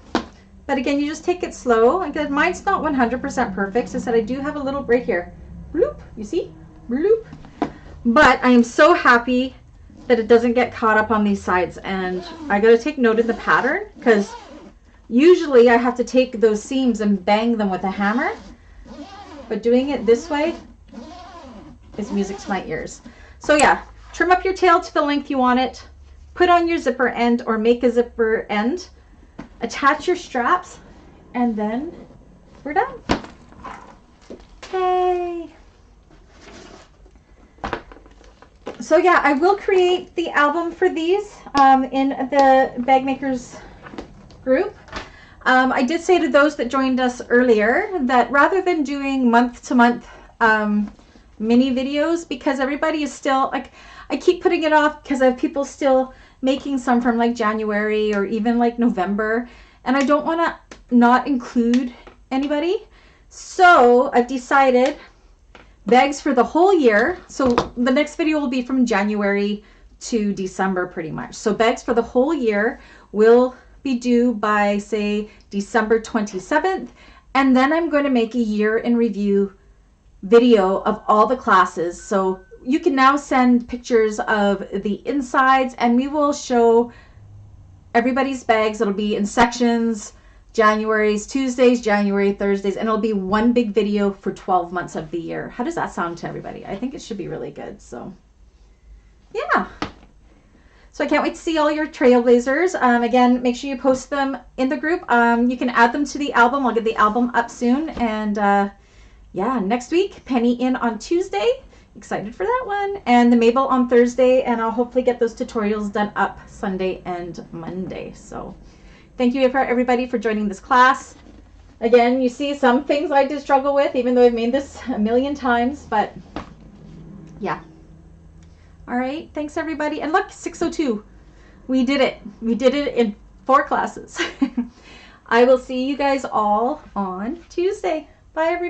[SPEAKER 2] But again, you just take it slow. Again, mine's not 100% perfect. So I said I do have a little right here. Bloop. You see? Bloop. But I am so happy that it doesn't get caught up on these sides. And I got to take note of the pattern, because usually I have to take those seams and bang them with a hammer. But doing it this way is music to my ears. So yeah, trim up your tail to the length you want it. Put on your zipper end or make a zipper end. Attach your straps, and then we're done. Yay! So yeah, I will create the album for these in the Bagmakers group. I did say to those that joined us earlier that rather than doing month-to-month mini videos, because everybody is still, like, I keep putting it off because I have people still making some from like January or even like November, and I don't want to not include anybody. So I've decided bags for the whole year. So the next video will be from January to December pretty much. So bags for the whole year will be due by, say, December 27th. And then I'm going to make a year in review video of all the classes. So you can now send pictures of the insides, and we will show everybody's bags. It'll be in sections, January's, Tuesdays, January, Thursdays, and it'll be one big video for 12 months of the year. How does that sound to everybody? I think it should be really good. So yeah. So I can't wait to see all your Trailblazers. Again, make sure you post them in the group. You can add them to the album. I'll get the album up soon. And yeah, next week, Penny in on Tuesday. Excited for that one. And the Mabel on Thursday. And I'll hopefully get those tutorials done up Sunday and Monday. So thank you for everybody for joining this class. Again, you see some things I did struggle with, even though I've made this a million times. But yeah. All right, thanks everybody. And look, 6:02. We did it. We did it in 4 classes. I will see you guys all on Tuesday. Bye everybody.